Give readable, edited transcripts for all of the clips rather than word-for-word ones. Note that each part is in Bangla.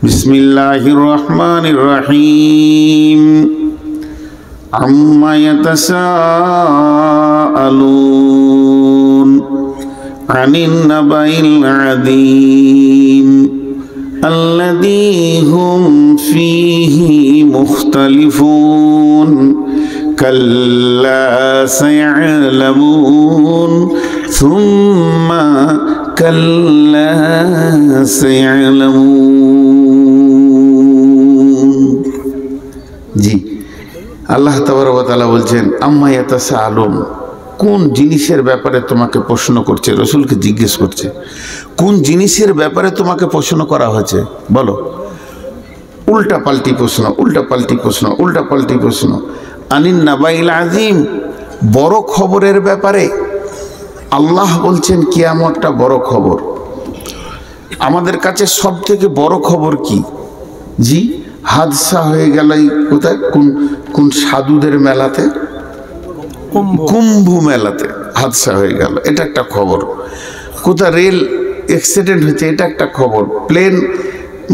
বিসমিল্লাহির রহমানির রহিম। আম্মা ইয়াতাসাআলুন আনিন নাবাইল আযীম আল্লাযী হুম ফীহি মুখতালিফুন কাল্লা সায়া'লামুন সুম্মা কাল্লা সায়া'লামুন। জি, আল্লাহ তাবারক ওয়া তাআলা বলছেন আম্মা ইয়াতাসাআলুন, কোন জিনিসের ব্যাপারে তোমাকে প্রশ্ন করছে। রাসূলকে জিজ্ঞেস করছে কোন জিনিসের ব্যাপারে তোমাকে প্রশ্ন করা হয়েছে, বলো। উল্টা পাল্টি প্রশ্ন, উল্টা পাল্টি প্রশ্ন, উল্টা পাল্টি প্রশ্ন। আনিন নাবাইল আযীম, বড় খবরের ব্যাপারে। আল্লাহ বলছেন কিয়ামতটা বড় খবর। আমাদের কাছে সব থেকে বড় খবর কি? জি, হাদসা হয়ে গেল এই কোথায়, কোন সাধুদের মেলাতে, কুম্ভ মেলাতে হাদসা হয়ে গেল, এটা একটা খবর। কোথায় রেল অ্যাক্সিডেন্ট হয়েছে, এটা একটা খবর। প্লেন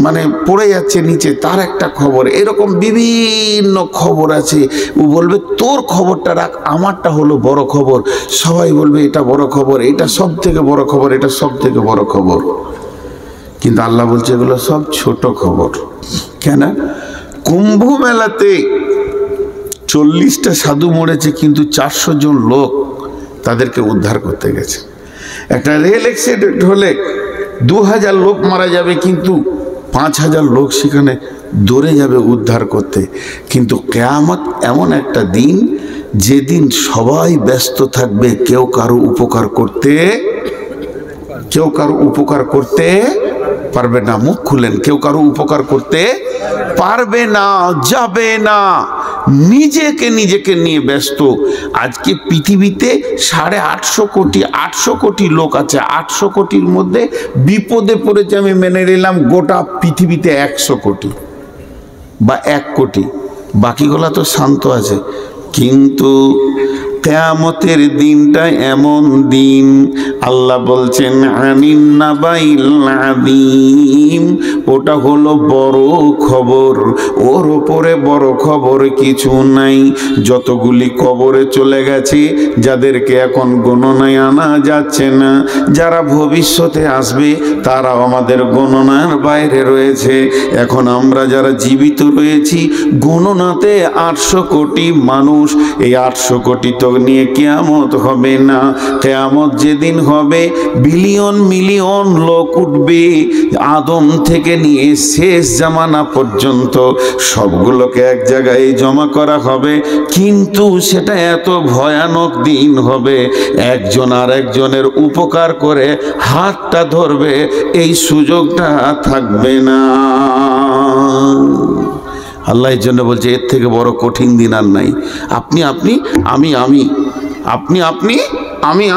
মানে পড়ে যাচ্ছে নিচে, তার একটা খবর। এরকম বিভিন্ন খবর আছে। ও বলবে তোর খবরটা রাখ, আমারটা হলো বড় খবর। সবাই বলবে এটা বড় খবর, এটা সব থেকে বড় খবর, এটা সব থেকে বড় খবর। কিন্তু আল্লাহ বলছে এগুলো সব ছোট খবর। কেন? কুম্ভ মেলাতে 40টা সাধু মরেছে, কিন্তু 400 জন লোক তাদেরকে উদ্ধার করতে গেছে। একটা রেল অ্যাক্সিডেন্ট হলে 2000 লোক মারা যাবে, কিন্তু 5000 লোক সেখানে দৌড়ে যাবে উদ্ধার করতে। কিন্তু কিয়ামত এমন একটা দিন, যেদিন সবাই ব্যস্ত থাকবে, কেউ কারো উপকার করতে পারবে না। মুখ খুলেন, কেউ কারো উপকার করতে পারবে না, যাবে না। নিজেকে নিয়ে ব্যস্ত। আজকে পৃথিবীতে 850 কোটি লোক আছে। 800 কোটির মধ্যে বিপদে পড়েছে, আমি মেনে নিলাম, গোটা পৃথিবীতে 100 কোটি বা 1 কোটি। বাকিগুলা তো শান্ত আছে। কিন্তু কিয়ামতের দিনটা এমন দিন, আল্লাহ বলছেন আনিন নাবাইল আযীম, ওটা হলো বড় খবর। ওর উপরে বড় খবর কিছু নাই। যতগুলি কবরে চলে গেছে, যাদেরকে এখন গণনায় আনা যাচ্ছে না, যারা ভবিষ্যতে আসবে তারাও আমাদের গণনার বাইরে রয়েছে। এখন আমরা যারা জীবিত রয়েছি, গণনাতে 800 কোটি মানুষ। এই 800 কোটি তো নিয়ে কিয়ামত হবে না। কিয়ামত যেদিন হবে, বিলিয়ন মিলিয়ন লোক উঠবে, আদম থেকে নিয়ে শেষ জামানা পর্যন্ত সবগুলোকে এক জায়গায় জমা করা হবে। কিন্তু সেটা এত ভয়ানক দিন হবে, একজন আর একজনের উপকার করে হাতটা ধরবে, এই সুযোগটা থাকবে না। আল্লাহ এর জন্য বলছে এর থেকে বড় কঠিন দিন আর নাই। আপনি আমি,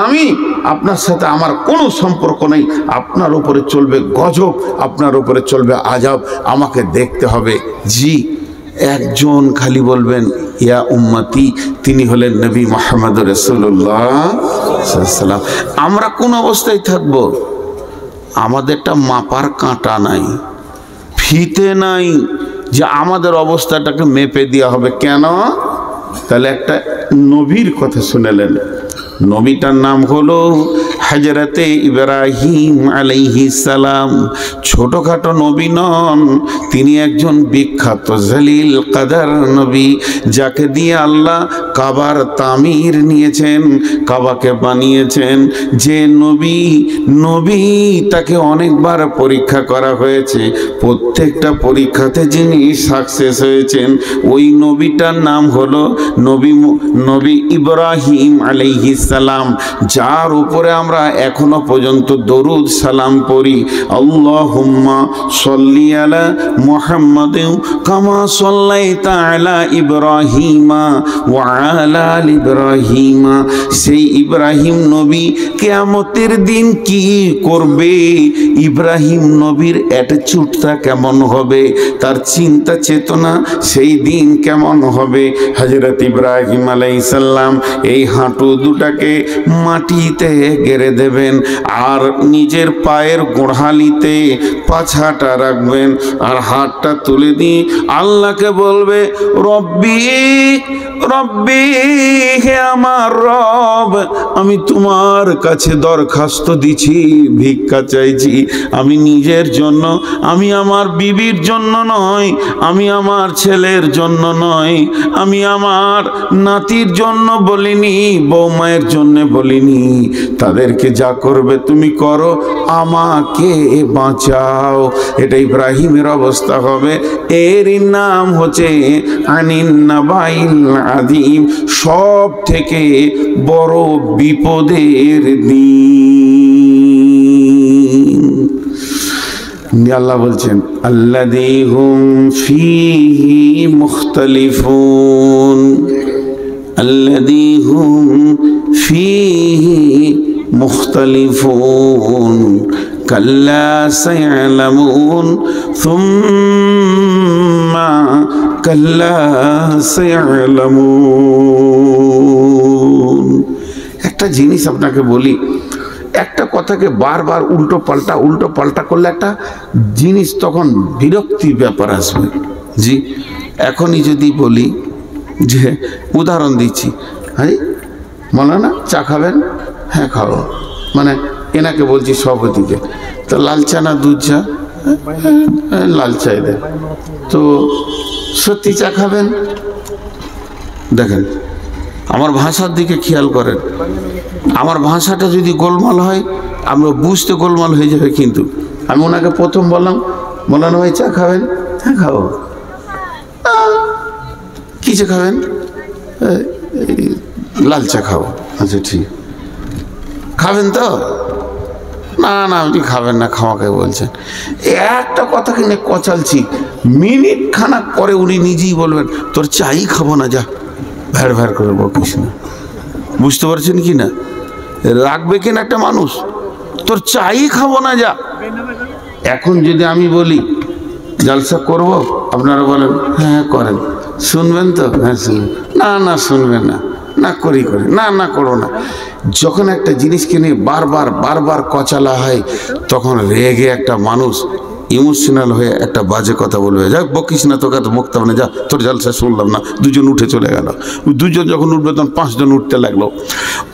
আমি, আপনার সাথে আমার কোনো সম্পর্ক নেই। আপনার উপরে চলবে গজব, আপনার উপরে চলবে আযাব, আমাকে দেখতে হবে। জি, একজন খালি বলবেন ইয়া উম্মতি, তিনি হলেন নবী মুহাম্মদ রাসূলুল্লাহ সাল্লাল্লাহু আলাইহি ওয়াসাল্লাম। আমরা কোন অবস্থায় থাকব? আমাদেরটা মাপার কাঁটা নাই, ফিতে নাই, যে আমাদের অবস্থাটাকে মেপে দেওয়া হবে। কেন? তাহলে একটা নবীর কথা শুনেলেন। নবীটার নাম হলো হযরতে ইব্রাহিম আলাইহিস সালাম। ছোটখাটো নবী নন, তিনি একজন বিখ্যাত জলিল কদর নবী, যাকে দিয়ে আল্লাহ কাবার তামির নিয়েছেন, কাবাকে বানিয়েছেন। যে নবী তাকে অনেকবার পরীক্ষা করা হয়েছে, প্রত্যেকটা পরীক্ষাতে যিনি সাকসেস হয়েছেন, ওই নবীটার নাম হলো নবী ইব্রাহিম আলাইহিস সালাম, যার উপরে আমরা এখনো পর্যন্ত দরুদ সালাম পড়ি। আল্লাহুম্মা সাল্লি আলা মুহাম্মাদিন কামা সাল্লাইতা আলা ইব্রাহিমা ওয়া আলা আলি ইব্রাহিমা। সেই ইব্রাহিম নবী কিয়ামতের দিন কি করবে? ইব্রাহিম নবীর অ্যাটিটিউডটা কেমন হবে? তার চিন্তা চেতনা সেই দিন কেমন হবে? হযরত ইব্রাহিম আলাইহিস সালাম এই হাঁটু দুটাকে মাটিতে গেড়ে ছেড়ে দেবেন আর নিজের পায়ের গোড়ালিতে পাছাটা রাখবেন আর হাতটা তুলে দিয়ে আল্লাহকে বলবে রব্বি রব্বি, হে আমার রব, আমি তোমার কাছে দরখাস্ত দিছি, ভিক্ষা চাইছি। আমি নিজের জন্য, আমি আমার বিবির জন্য নয়, আমি আমার ছেলের জন্য নয়, আমি আমার নাতির জন্য বলিনি, বৌমায়ের জন্য বলিনি, তাদেরকে যা করবে তুমি করো, আমাকে বাঁচাও। এটা ইব্রাহিমের অবস্থা হবে। এর নাম হচ্ছে আনিন নাবাইল আযীম, সব থেকে বড় বিপদের দিন। আল্লাহ বলছেন আল্লাযী হুম ফীহি মুখতালিফুন, আল্লাযী হুম ফীহি মুখতালিফুন কাল্লা সায়ালামুন সুম্মা কাল্লা সায়ালামুন। একটা জিনিস আপনাকে বলি, একটা কথাকে বারবার উল্টো পাল্টা করলে একটা জিনিস তখন বিরক্তির ব্যাপার আসবে। জি, এখনই যদি বলি যে উদাহরণ দিচ্ছি, হ্যাঁ মাওলানা চা খাবেন? হ্যাঁ খাবো, মানে এনাকে বলছি সভাপতিকে, তো লাল চা না দুধ চা? লাল চাই দেন। তো সত্যি চা খাবেন? দেখেন আমার ভাষার দিকে খেয়াল করেন, আমার ভাষাটা যদি গোলমাল হয় আমরা বুঝতে গোলমাল হয়ে যাবে। কিন্তু আমি ওনাকে প্রথম বললাম বলানো ভাই চা খাবেন? হ্যাঁ খাবো। কি চা খাবেন? লাল চা খাবো। আচ্ছা ঠিক, খাবেন তো? না না আপনি খাবেন না, খাওয়াকে বলছেন। একটা কথা কিনে কচালছি, মিনিট খানাক পরে উনি নিজেই বলবেন তোর চাই খাবো না, যা ভ্যাড় ভ্যাড় করে বকিস না। বুঝতে পারছেন কি না? রাখবে কিনা একটা মানুষ, তোর চাই খাবো না, যা। এখন যদি আমি বলি জলসা করব, আপনারা বলেন হ্যাঁ করেন, শুনবেন তো? হ্যাঁ শুনবেন। না না শুনবেন না, না করি না না করো না। যখন একটা জিনিসকে নিয়ে বারবার কচালা হয়, তখন রেগে একটা মানুষ ইমোশনাল হয়ে একটা বাজে কথা বলবে, যাক বকিস না, তোকে তো মুক্ত হবে না, যা তোর জলসা শুনলাম না। দুজন উঠে চলে গেল। দুজন যখন উঠবে তখন 5 জন উঠতে লাগলো।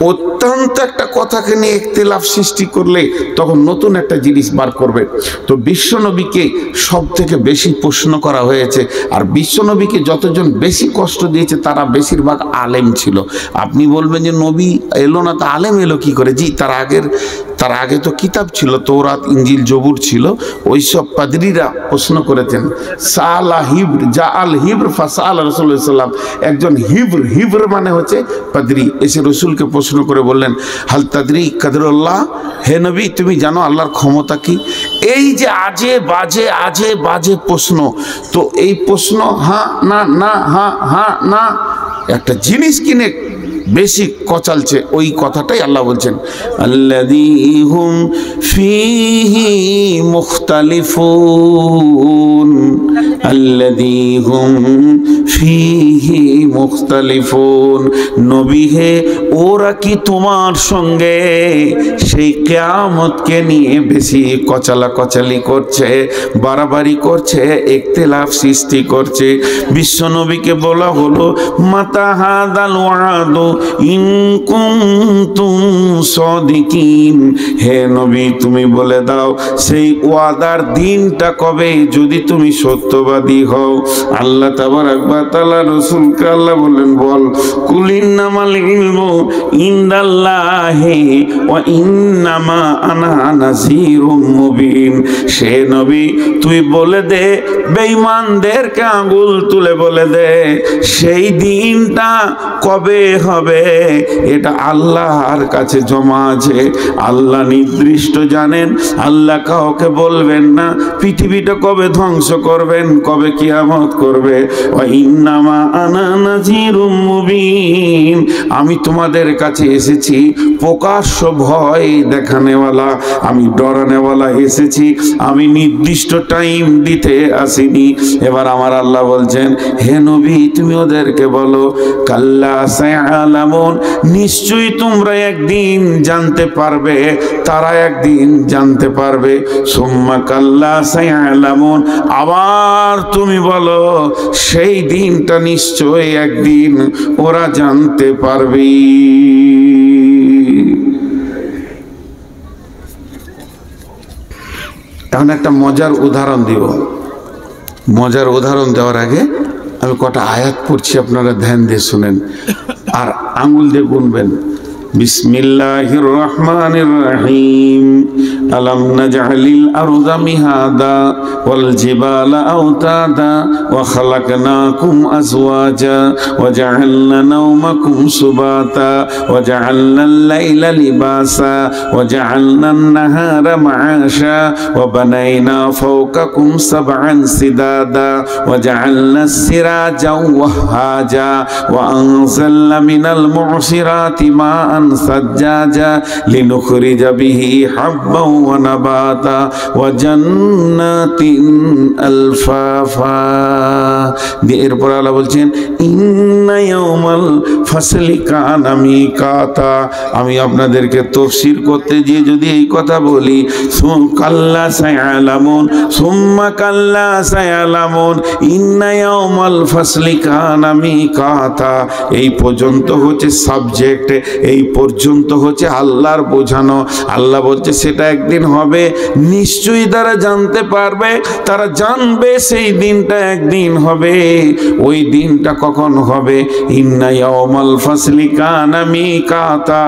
অত্যন্ত একটা কথাকে নিয়ে ইখতিলাফ সৃষ্টি করলে তখন নতুন একটা জিনিস বার করবে। তো বিশ্বনবীকে সব থেকে বেশি প্রশ্ন করা হয়েছে, আর বিশ্বনবীকে যতজন বেশি কষ্ট দিয়েছে তারা বেশিরভাগ আলেম ছিল। আপনি বলবেন যে নবী এলো না, তা আলেম এলো কি করে? জি, তার আগে তো কিতাব ছিল, তৌরাত ইনজিল জবুর ছিল। ওইসব পাদরিরা প্রশ্ন করেছেন। সালা হিব্র জা আল হিব্র ফাসাল রাসূলুল্লাহ সাল্লাল্লাহু আলাইহি ওয়াসাল্লাম, একজন হিব্র মানে হচ্ছে পাদরি, এসে রসুলকে প্রশ্ন করে বললেন হাল তাদরি কাদরুল্লাহ, হে নবী তুমি জানো আল্লাহর ক্ষমতা কি? এই যে আজে বাজে প্রশ্ন, তো এই প্রশ্ন হ্যাঁ না না হ্যাঁ হ্যাঁ না, একটা জিনিস কিনে বেশি কচালছে, ওই কথাটাই আল্লাহ বলছেন আল্লাযী হুম ফীহি মুখতালিফুন, আল্লাযী হুম ফীহি মুখতালিফুন। নবী হে, ওরা কি তোমার সঙ্গে সেই কিয়ামতকে নিয়ে বেশি কচালি করছে, বাড়াবাড়ি করছে, ইখতিলাফ সৃষ্টি করছে? বিশ্ব নবীকে বলা হলো মাতা হাদাল ওয়াদু ইন কুনতুম সাদিকিন, হে নবী তুমি বলে দাও সেই ওয়াদার দিনটা কবে, যদি তুমি সত্যবাদী হও। আল্লাহ তাবারাক ওয়া তাআলা রাসূলকে আল্লাহ বলেন বল কুলিন্নামাল ইলমু ইনদাল্লাহি ওয়া ইন্নামা আনা নাযীরুম মুবিন। সে নবী তুই বলে দে, বেঈমানদেরকে আঙ্গুল তুলে বলে দে সেই দিনটা কবে হবে, এটা আল্লাহর কাছে জমা আছে, আল্লাহ নির্দিষ্ট জানেন। আল্লাহ কাউকে বলবেন না পৃথিবীটা কবে ধ্বংস করবেন, কবে কিয়ামত করবে। ওয়া ইন্নামা আনা নাযীরুম মুবিন, আমি তোমাদের কাছে এসেছি প্রকাশ্য ভয় দেখানেওয়ালা, আমি ডরানেওয়ালা এসেছি, আমি নির্দিষ্ট টাইম দিতে আসিনি। এবার আমার আল্লাহ বলছেন, হে নবী তুমি ওদেরকে বলো, কাল্লা সায়ালামুন, নিশ্চয়ই তোমরা একদিন জানতে পারবে, তারা একদিন জানতে পারবে। সুম্মা কাল্লা সায়ালামুন, আবার তুমি বলো সেই দিনটা নিশ্চয়ই একদিন ওরা জানতে পারবে। এখন একটা মজার উদাহরণ দিব। মজার উদাহরণ দেওয়ার আগে আমি কটা আয়াত পড়ছি, আপনারা ধ্যান দিয়ে শুনেন আর আঙ্গুল দিয়ে গুনবেন। বিসমিল্লাহির রহমানির রহিম। আলাম নাজআলিল আরদা মিহাদা ওয়াল জিবালা আওতাদা ওয়া খালাকনাকুম আজওয়াজা ওয়া জাআলনা নাওমাকুম সুবাতা ওয়া জাআলনাল লাইলা লিবাসা ওয়া জাআলনান নাহারা মাআশা ওয়া বানাইনা ফাওকাকুম সাবআন সিদাদা ওয়া জাআলনাস সিরাজা ওয়াহাজা ওয়া আনজালনা মিনাল মু'সিরাতি মাআন সাজ্জাজা লিনুখরিজা বিহি হাব্বান ওয়া নাবাতা ওয়া জান্নাতিন আলফাফা। এরপর আল্লাহ বলছেন, ইন্না ইয়াউমাল ফাসলি কানা মিকাতা। আমি আপনাদেরকে তাফসীর করতে গিয়ে যদি এই কথা বলি, কাল্লা সায়ালামুন, সুম্মা কাল্লা সায়ালামুন, ইন্না ইয়াউমাল ফাসলি কানা মিকাতা, এই পর্যন্ত হচ্ছে সাবজেক্ট, এই পর্যন্ত হচ্ছে আল্লাহর বোঝানো। আল্লাহ বলছে সেটা একদিন হবে, নিশ্চয়ই তারা জানতে পারবে, তারা জানবে সেই দিনটা একদিন হবে। ওই দিনটা কখন হবে? ইন্না ইয়াউমাল ফাসলি কানা মিকাতা,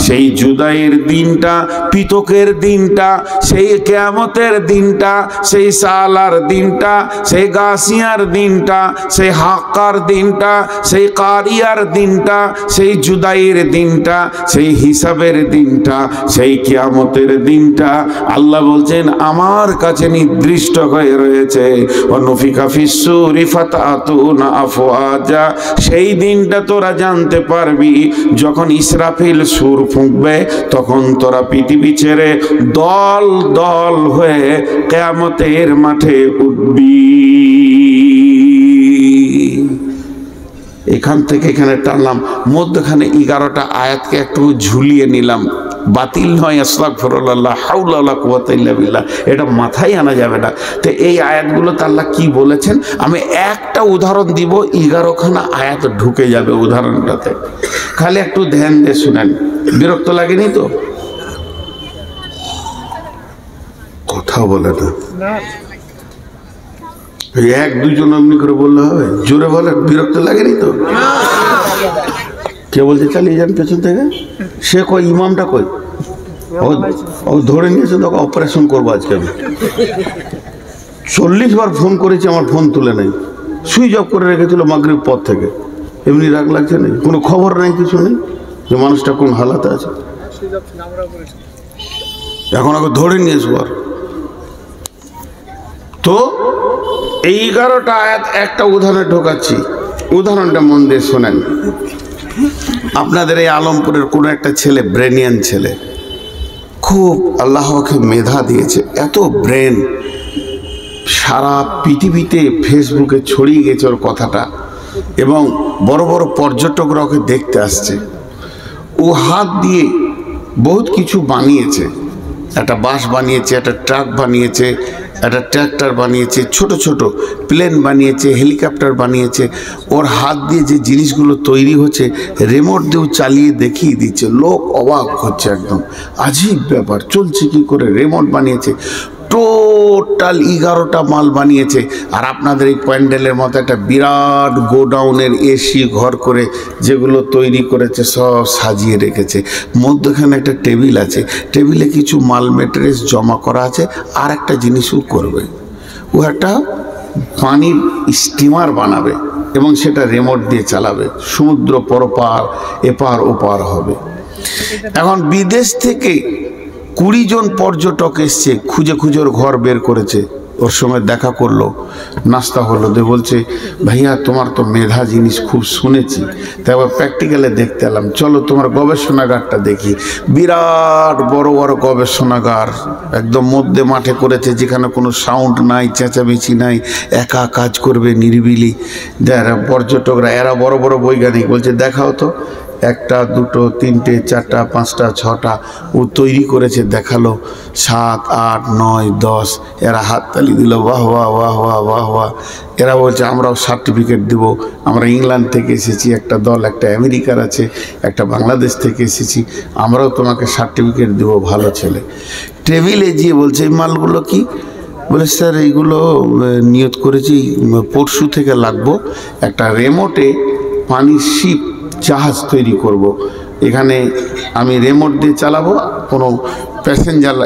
সেই জুদাইয়ের দিনটা, পৃথকের দিনটা, সেই কিয়ামতের দিনটা, সেই সালার দিনটা, সেই গাসিয়ার দিনটা, সেই হাক্কার দিনটা, সেই কারিয়ার দিনটা, সেই জুদাইয়ের দিনটা, সেই হিসাবের দিনটা, সেই কিয়ামতের দিনটা আল্লাহ বলছেন আমার কাছে নির্দিষ্ট হয়ে রয়েছে। ওয়ানুফিকা ফিস-সূরি ফাতাতুনা আফওয়াজা, সেই দিনটা তোরা জানতে পারবি যখন ইসরাফিল সুর ফুঁকবে, তখন তোরা পৃথিবী ছেড়ে দল দল হয়ে কিয়ামতের মাঠে উঠবি। এখান থেকে এখানে টানলাম, মধ্যখানে 11টা আয়াতকে একটু ঝুলিয়ে নিলাম, বাতিল নয়, আস্তাগফিরুল্লাহ, লা হাওলা ওয়ালা কুওয়াতা ইল্লা বিল্লাহ, এটা মাথায় আনা যাবে না। তো এই আয়াতগুলো আল্লাহ কি বলেছেন আমি একটা উদাহরণ দিব, 11খানা আয়াত ঢুকে যাবে উদাহরণটাতে, খালি একটু ধ্যান দিয়ে শুনেন। বিরক্ত লাগেনি তো? কথা বলে না, এক দুজন এমনি করে বললে হবে? জোরে বলে, বিরক্ত লাগেনি তো? কে বলছে চালিয়ে যান পেছন থেকে? সে কই, ইমামটা কই? ও ধরে নিয়েছে, তোকে অপারেশন করবো আজকে আমি। 40 বার ফোন করেছি, আমার ফোন তুলে নেই, সুইচ অফ করে রেখেছিল মাগরিব পর থেকে। এমনি রাগ লাগছে না, কোনো খবর নেই, কিছু নেই যে মানুষটা কোন হালাতে আছে। এখন ওকে ধরে নিয়েছে। তো এই 11টা আয়াত একটা উদাহরণে ঢোকাচ্ছি, উদাহরণটা মন দিয়ে শোনেন। আপনাদের এই আলমপুরের কোনো একটা ছেলে, ব্রেনিয়ান ছেলে, খুব আল্লাহকে মেধা দিয়েছে, এত ব্রেন, সারা পৃথিবীতে ফেসবুকে ছড়িয়ে গেছে ওর কথাটা, এবং বড় বড় পর্যটকরা ওকে দেখতে আসছে। ও হাত দিয়ে বহুত কিছু বানিয়েছে, একটা বাস বানিয়েছে, একটা ট্রাক বানিয়েছে, একটা ট্র্যাক্টর বানিয়েছে, ছোট ছোট প্লেন বানিয়েছে, হেলিকপ্টার বানিয়েছে। ওর হাত দিয়ে যে জিনিসগুলো তৈরি হচ্ছে, রিমোট দিয়েও চালিয়ে দেখিয়ে দিচ্ছে, লোক অবাক হচ্ছে, একদম আজীব ব্যাপার, চলছে কি করে। রিমোট বানিয়েছে, টোটাল 11টা মাল বানিয়েছে। আর আপনাদের এই প্যান্ডেলের মতো একটা বিরাট গোডাউনের এসি ঘর করে যেগুলো তৈরি করেছে সব সাজিয়ে রেখেছে। মধ্যখানে একটা টেবিল আছে, টেবিলে কিছু মাল মেটেরিয়ালস জমা করা আছে। আর একটা জিনিসও করবে, ও একটা পানির স্টিমার বানাবে এবং সেটা রিমোট দিয়ে চালাবে, সমুদ্র পরপার এপার ওপার হবে। এখন বিদেশ থেকে 20 জন পর্যটক এসছে, খুঁজে খুঁজে ওর ঘর বের করেছে, ওর সঙ্গে দেখা করলো, নাস্তা হলো, দিয়ে বলছে ভাইয়া তোমার তো মেধা জিনিস খুব শুনেছি, তাই আবার প্র্যাকটিক্যালে দেখতে এলাম, চলো তোমার গবেষণাগারটা দেখি। বিরাট বড় বড় গবেষণাগার, একদম মধ্যে মাঠে করেছে, যেখানে কোনো সাউন্ড নাই, চেঁচামেচি নাই, একা কাজ করবে নিরিবিলি। যারা পর্যটকরা, এরা বড় বড় বৈজ্ঞানিক, বলছে দেখাও তো, একটা দুটো তিনটে চারটা পাঁচটা ছটা ও তৈরি করেছে, দেখালো 7 8 9 10। এরা হাততালি দিল, বাহ বাহ বাহ বাহ বাহ বাহ। এরা বলছে আমরাও সার্টিফিকেট দেবো, আমরা ইংল্যান্ড থেকে এসেছি, একটা দল, একটা আমেরিকার আছে, একটা বাংলাদেশ থেকে এসেছি, আমরাও তোমাকে সার্টিফিকেট দেবো, ভালো ছেলে। টেবিলে গিয়ে বলছে এই মালগুলো কি? বলে স্যার এইগুলো নিয়ত করেছি পরশু থেকে লাগবো, একটা রেমোটে পানির শিপ জাহাজ তৈরি করব। এখানে আমি রেমোট দিয়ে চালাবো, কোনো প্যাসেঞ্জার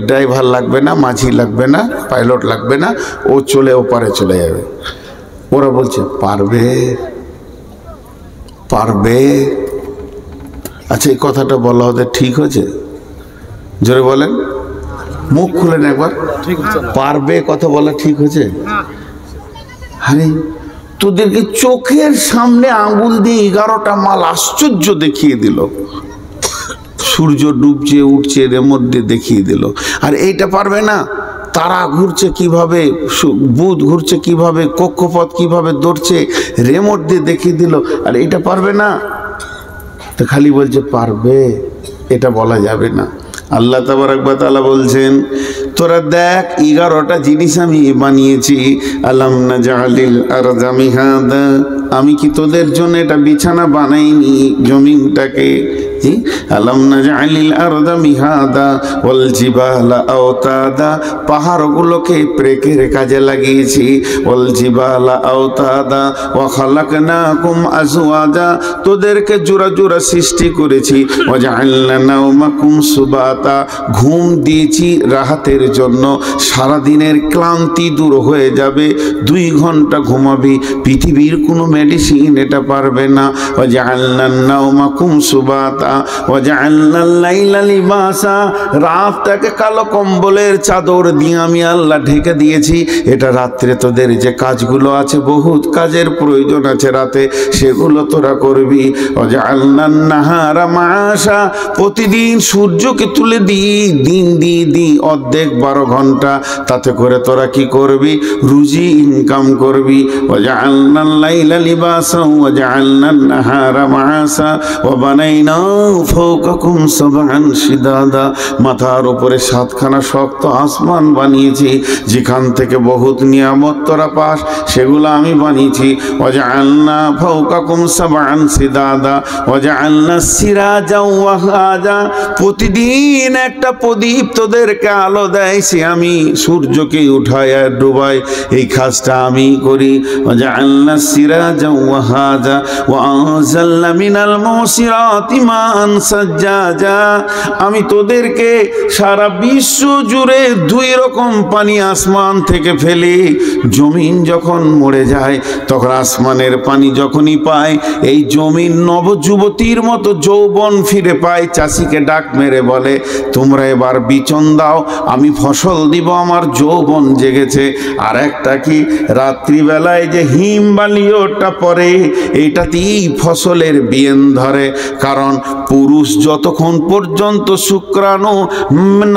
ড্রাইভার লাগবে না, মাঝি লাগবে না, পাইলট লাগবে না, ও চলে ওপারে চলে যাবে। ওরা বলছে পারবে পারবে। আচ্ছা এই কথাটা বলা হতে ঠিক হয়েছে? জোরে বলেন, মুখ খুলেন একবার, পারবে কথা বলা ঠিক হয়েছে? আরে তোদেরকে চোখের সামনে আঙ্গুল দিয়ে 11টা মাল আশ্চর্য দেখিয়ে দিল, সূর্য ডুবছে উঠছে রেমোট দিয়ে দেখিয়ে দিল। আর এইটা পারবে না, তারা ঘুরছে কিভাবে, বুধ ঘুরছে কিভাবে, কক্ষপথ কিভাবে দৌড়ছে, রেমোট দিয়ে দেখিয়ে দিল। আর এটা পারবে না, তো খালি বলছে পারবে, এটা বলা যাবে না। আল্লাহ তাবারক ওয়া তাআলা বলছেন তোরা দেখ 11টা জিনিস আমি বানিয়েছি। আলাম নাজআলিল আরদা মিহাদা, আমি কি তোদের জন্য এটা বিছানা বানাইনি জমিনটাকে? আলাম নাজআলিল আরদা মিহাদা ওয়াল জিবালা আওতাদা, পাহাড়গুলোকে ব্রেকের কাজে লাগিয়েছি। ওয়াল জিবালা আওতাদা ওয়া খালাকনাকুম আজওয়াজা, তোদেরকে জোড়া জোড়া সৃষ্টি করেছি। ওয়া জাআলনা নাওমাকুম সুবাতা, ঘুম দিয়েছি রাহাতের জন্য, সারাদিনের ক্লান্তি দূর হয়ে যাবে, 2 ঘন্টা ঘুমাবি। পৃথিবীর কোনো মেডিসিন এটা পারবে না। ওয়া জাআলনা নাওমাকুম সুবাতা ওয়া জাআলনাল লাইলা লিবাসা, রাতটাকে কালো কম্বলের চাদর দিয়ে আমি আল্লাহ ঢেকে দিয়েছি। এটা রাত্রে তোদের যে কাজগুলো আছে, বহুত কাজের প্রয়োজন আছে রাতে, সেগুলো তোরা করবি। ওয়া জাআলনান নাহারা মাআশা, প্রতিদিন সূর্যকে তুলে দিন দিই অর্ধেক 12 ঘন্টা, তাতে করে তোরা কি করবি? রুজি ইনকাম করবি। ওয়া জাআলনাল লাইলা লিবাসা ওয়া জাআলনান নাহারা মাআশা ওয়া বানাইনা ফাওকাকুম সাবআন শিদাদা, মাথার উপরে 7খানা শক্ত আসমান বানিয়েছি, যেখান থেকে বহুত নিয়ামত তোরা পাস, সেগুলো আমি বানিয়েছি। ওয়া জাআলনা ফাওকাকুম সাবআন শিদাদা ওয়া জাআলনা সিরাজা ওয়া হাজা, প্রতিদিন একটা প্রদীপ তোদেরকে আলো দেয়, সে আমি সূর্যকে উঠায় আর ডুবাই, এই কাজটা আমি করি। ওয়া জাআলনা সিরাজা ওয়া হাজা ওয়া আনজালনা মিনাল মুসিরাতি মাআন সাজ্জাজা, আমি তোদেরকে সারা বিশ্ব জুড়ে 2 রকম পানি আসমান থেকে ফেলি। জমিন যখন মরে যায়, তখন আসমানের পানি যখনই পায়, এই জমিন নবযুবতীর মতো যৌবন ফিরে পায়। চাষিকে ডাক মেরে বলে তোমরা এবার বিচন দাও, আমি ফসল দিব, আমার যৌবন জেগেছে। আর একটা কি, রাত্রিবেলায় যে হিম বালিওটা পড়ে, এইটাতেই ফসলের বিয়েন ধরে। কারণ পুরুষ যতক্ষণ পর্যন্ত শুক্রাণু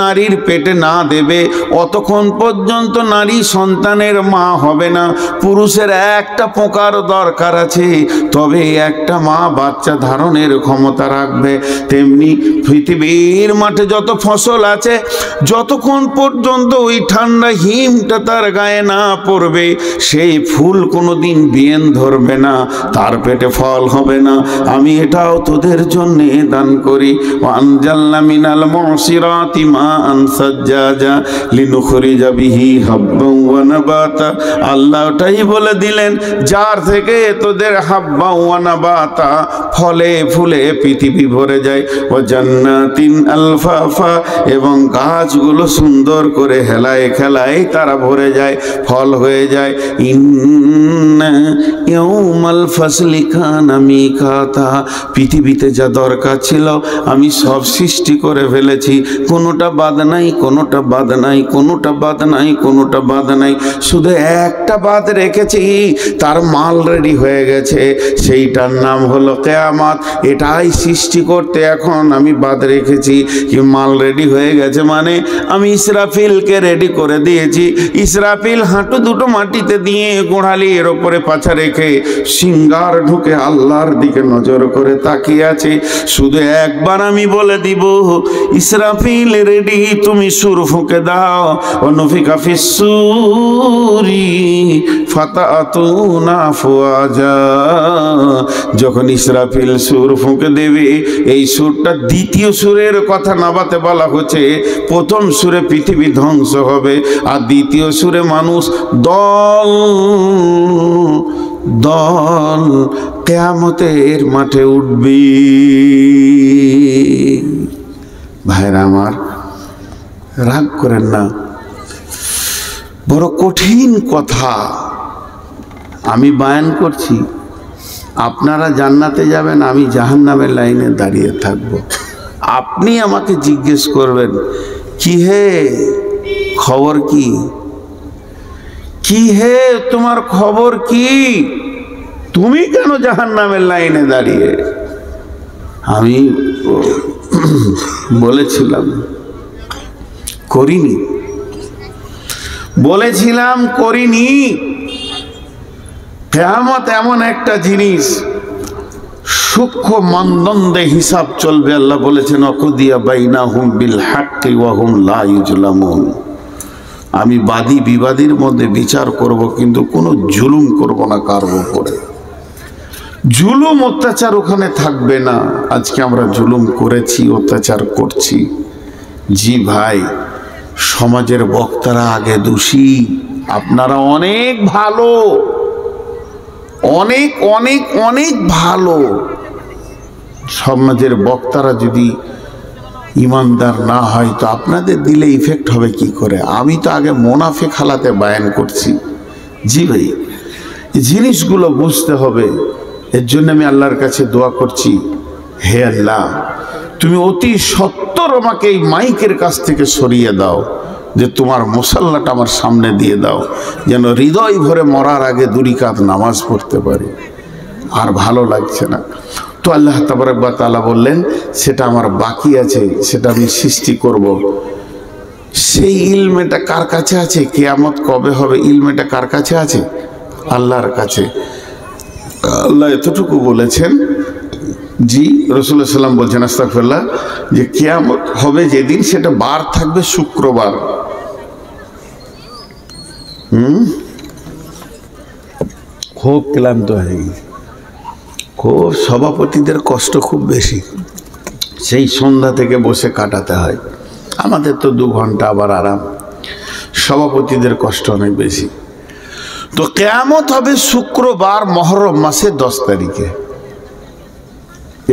নারীর পেটে না দেবে, অতক্ষণ পর্যন্ত নারী সন্তানের মা হবে না। পুরুষের একটা পোকার দরকার আছে, তবে একটা মা বাচ্চা ধারণের ক্ষমতা রাখবে। তেমনি পৃথিবীর মাঠে যত ফসল আছে, যতক্ষণ পর্যন্ত ওই ঠান্ডা হিমটা তার গায়ে না পড়বে, সেই ফুল কোনোদিন বিয়েন ধরবে না, তার পেটে ফল হবে না। আমি এটাও তোদের জন্য দান করি। ওয়ানজালনা মিনাল মুসিরাতি মাআন সাজ্জাজা লিনুখরিজা বিহি হাব্বান ওয়া নাবাতা, আল্লাহ ওটাই বলে দিলেন যার থেকে তোদের হাব্বা ওয়া নাবাতা, ফলে ফুলে পৃথিবী ভরে যায়। ওয়া জান্নাতিন আলফাফা, এবং গাছগুলো সুন্দর করে হেলায় খেলায় তারা ভরে যায়, ফল হয়ে যায়। ইন্না ইয়াউমাল ফাসলি কানা মিকাতা, পৃথিবীতে যা দরকার দরকার ছিল আমি সব সৃষ্টি করে ফেলেছি, কোনোটা বাদ নাই, কোনোটা বাদ নাই, কোনোটা বাদ নাই, কোনোটা বাদ নাই, শুধু একটা বাদ রেখেছি, তার মাল রেডি হয়ে গেছে, সেইটার নাম হলো কিয়ামত। এটাই সৃষ্টি করতে এখন আমি বাদ রেখেছি। কি মাল রেডি হয়ে গেছে মানে আমি ইসরাফিলকে রেডি করে দিয়েছি। ইসরাফিল হাঁটু দুটো মাটিতে দিয়ে গোড়ালির ওপরে পাছা রেখে সিঙ্গার ঢুকে আল্লাহর দিকে নজর করে তাকিয়ে আছে। শুধু একবার আমি বলে দিব ইসরাফিল রেডি, তুমি সুর ফুঁকে দাও। অনুফিকা ফিসসুরি ফাতাতুনা আফওয়াজা। যখন ইসরাফিল সুর ফুঁকে দেবে, এই সুরটা দ্বিতীয় সুরের কথা নাবাতে বলা হচ্ছে। প্রথম সুরে পৃথিবী ধ্বংস হবে, আর দ্বিতীয় সুরে মানুষ দল দল কিয়ামতের মাঠে উঠবে। ভাইরা আমার, রাগ করেন না, বড় কঠিন কথা আমি বয়ান করছি। আপনারা জান্নাতে যাবেন, আমি জাহান্নামের লাইনে দাঁড়িয়ে থাকব। আপনি আমাকে জিজ্ঞেস করবেন, কি হে খবর কি, কি হে তোমার খবর কি, তুমি কেন জাহান্নামের লাইনে দাঁড়িয়ে? আমি বলেছিলাম করিনি, বলেছিলাম করিনি। কিয়ামত এমন একটা জিনিস, সূক্ষ্ম মানদণ্ডে হিসাব চলবে। আল্লাহ বলেছেন অকুদিয়া বাইনাহুম বিল হাক্কি ওয়া হুম লা ইউজলামুন। আমি বাদী বিবাদীর মধ্যে বিচার করব, কিন্তু কোনো জুলুম করব না কার উপরে। জুলুম অত্যাচার ওখানে থাকবে না। আজকে আমরা জুলুম করেছি, অত্যাচার করছি। জি ভাই, সমাজের বক্তারা আগে দোষী, আপনারা অনেক ভালো, অনেক অনেক অনেক ভালো। সমাজের বক্তারা যদি ইমানদার না হয় তো আপনাদের দিলে ইফেক্ট হবে কি করে? আমি তো আগে মোনাফেক হালাতে বয়ান করছি। জি ভাই, জিনিসগুলো বুঝতে হবে। এর জন্য আমি আল্লাহর কাছে দোয়া করছি, হে আল্লাহ, তুমি অতি সত্বর আমাকে এই মাইকের কাছ থেকে সরিয়ে দাও, যে তোমার মুসাল্লাটা আমার সামনে দিয়ে দাও, যেন হৃদয় ভরে মরার আগে 2 রাকাত নামাজ পড়তে পারি। আর ভালো লাগছে না। তো আল্লাহ তাবারক ওয়া তাআলা বললেন সেটা আমার বাকি আছে, সেটা আমি সৃষ্টি করব। সেই ইলমেটা কার কাছে আছে? কিয়ামত কবে হবে ইলমেটা কার কাছে আছে? আল্লাহর কাছে। আল্লাহ এতটুকু বলেছেন, জি রাসূলুল্লাহ সাল্লাল্লাহু আলাইহি ওয়াসাল্লাম বলছেন আস্তাগফিরুল্লাহ, যে কিয়ামত হবে যেদিন, সেটা বার থাকবে শুক্রবার। খুব ক্লান্ত হয়ে গেছে, খুব সভাপতিদের কষ্ট খুব বেশি, সেই সন্ধ্যা থেকে বসে কাটাতে হয়। আমাদের তো 2 ঘন্টা আবার আরাম, সভাপতিদের কষ্ট অনেক বেশি। তো কিয়ামত হবে শুক্রবার, মুহররম মাসের 10 তারিখে।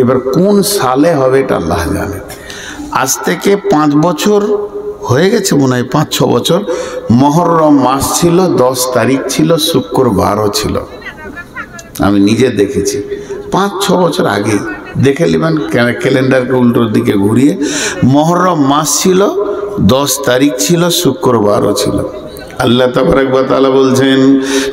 এবার কোন সালে হবে এটা আল্লাহ জানে। আজ থেকে 5 বছর হয়ে গেছে মনে হয়, 5-6 বছর। মুহররম মাস ছিল, 10 তারিখ ছিল, শুক্রবারও ছিল। আমি নিজে দেখেছি 5-6 বছর আগে। দেখে নেবেন ক্যালেন্ডারকে উল্টোর দিকে ঘুরিয়ে। মুহররম মাস ছিল, 10 তারিখ ছিল, শুক্রবারও ছিল। আল্লাহ তাবারক ওয়া তাআলা বলছেন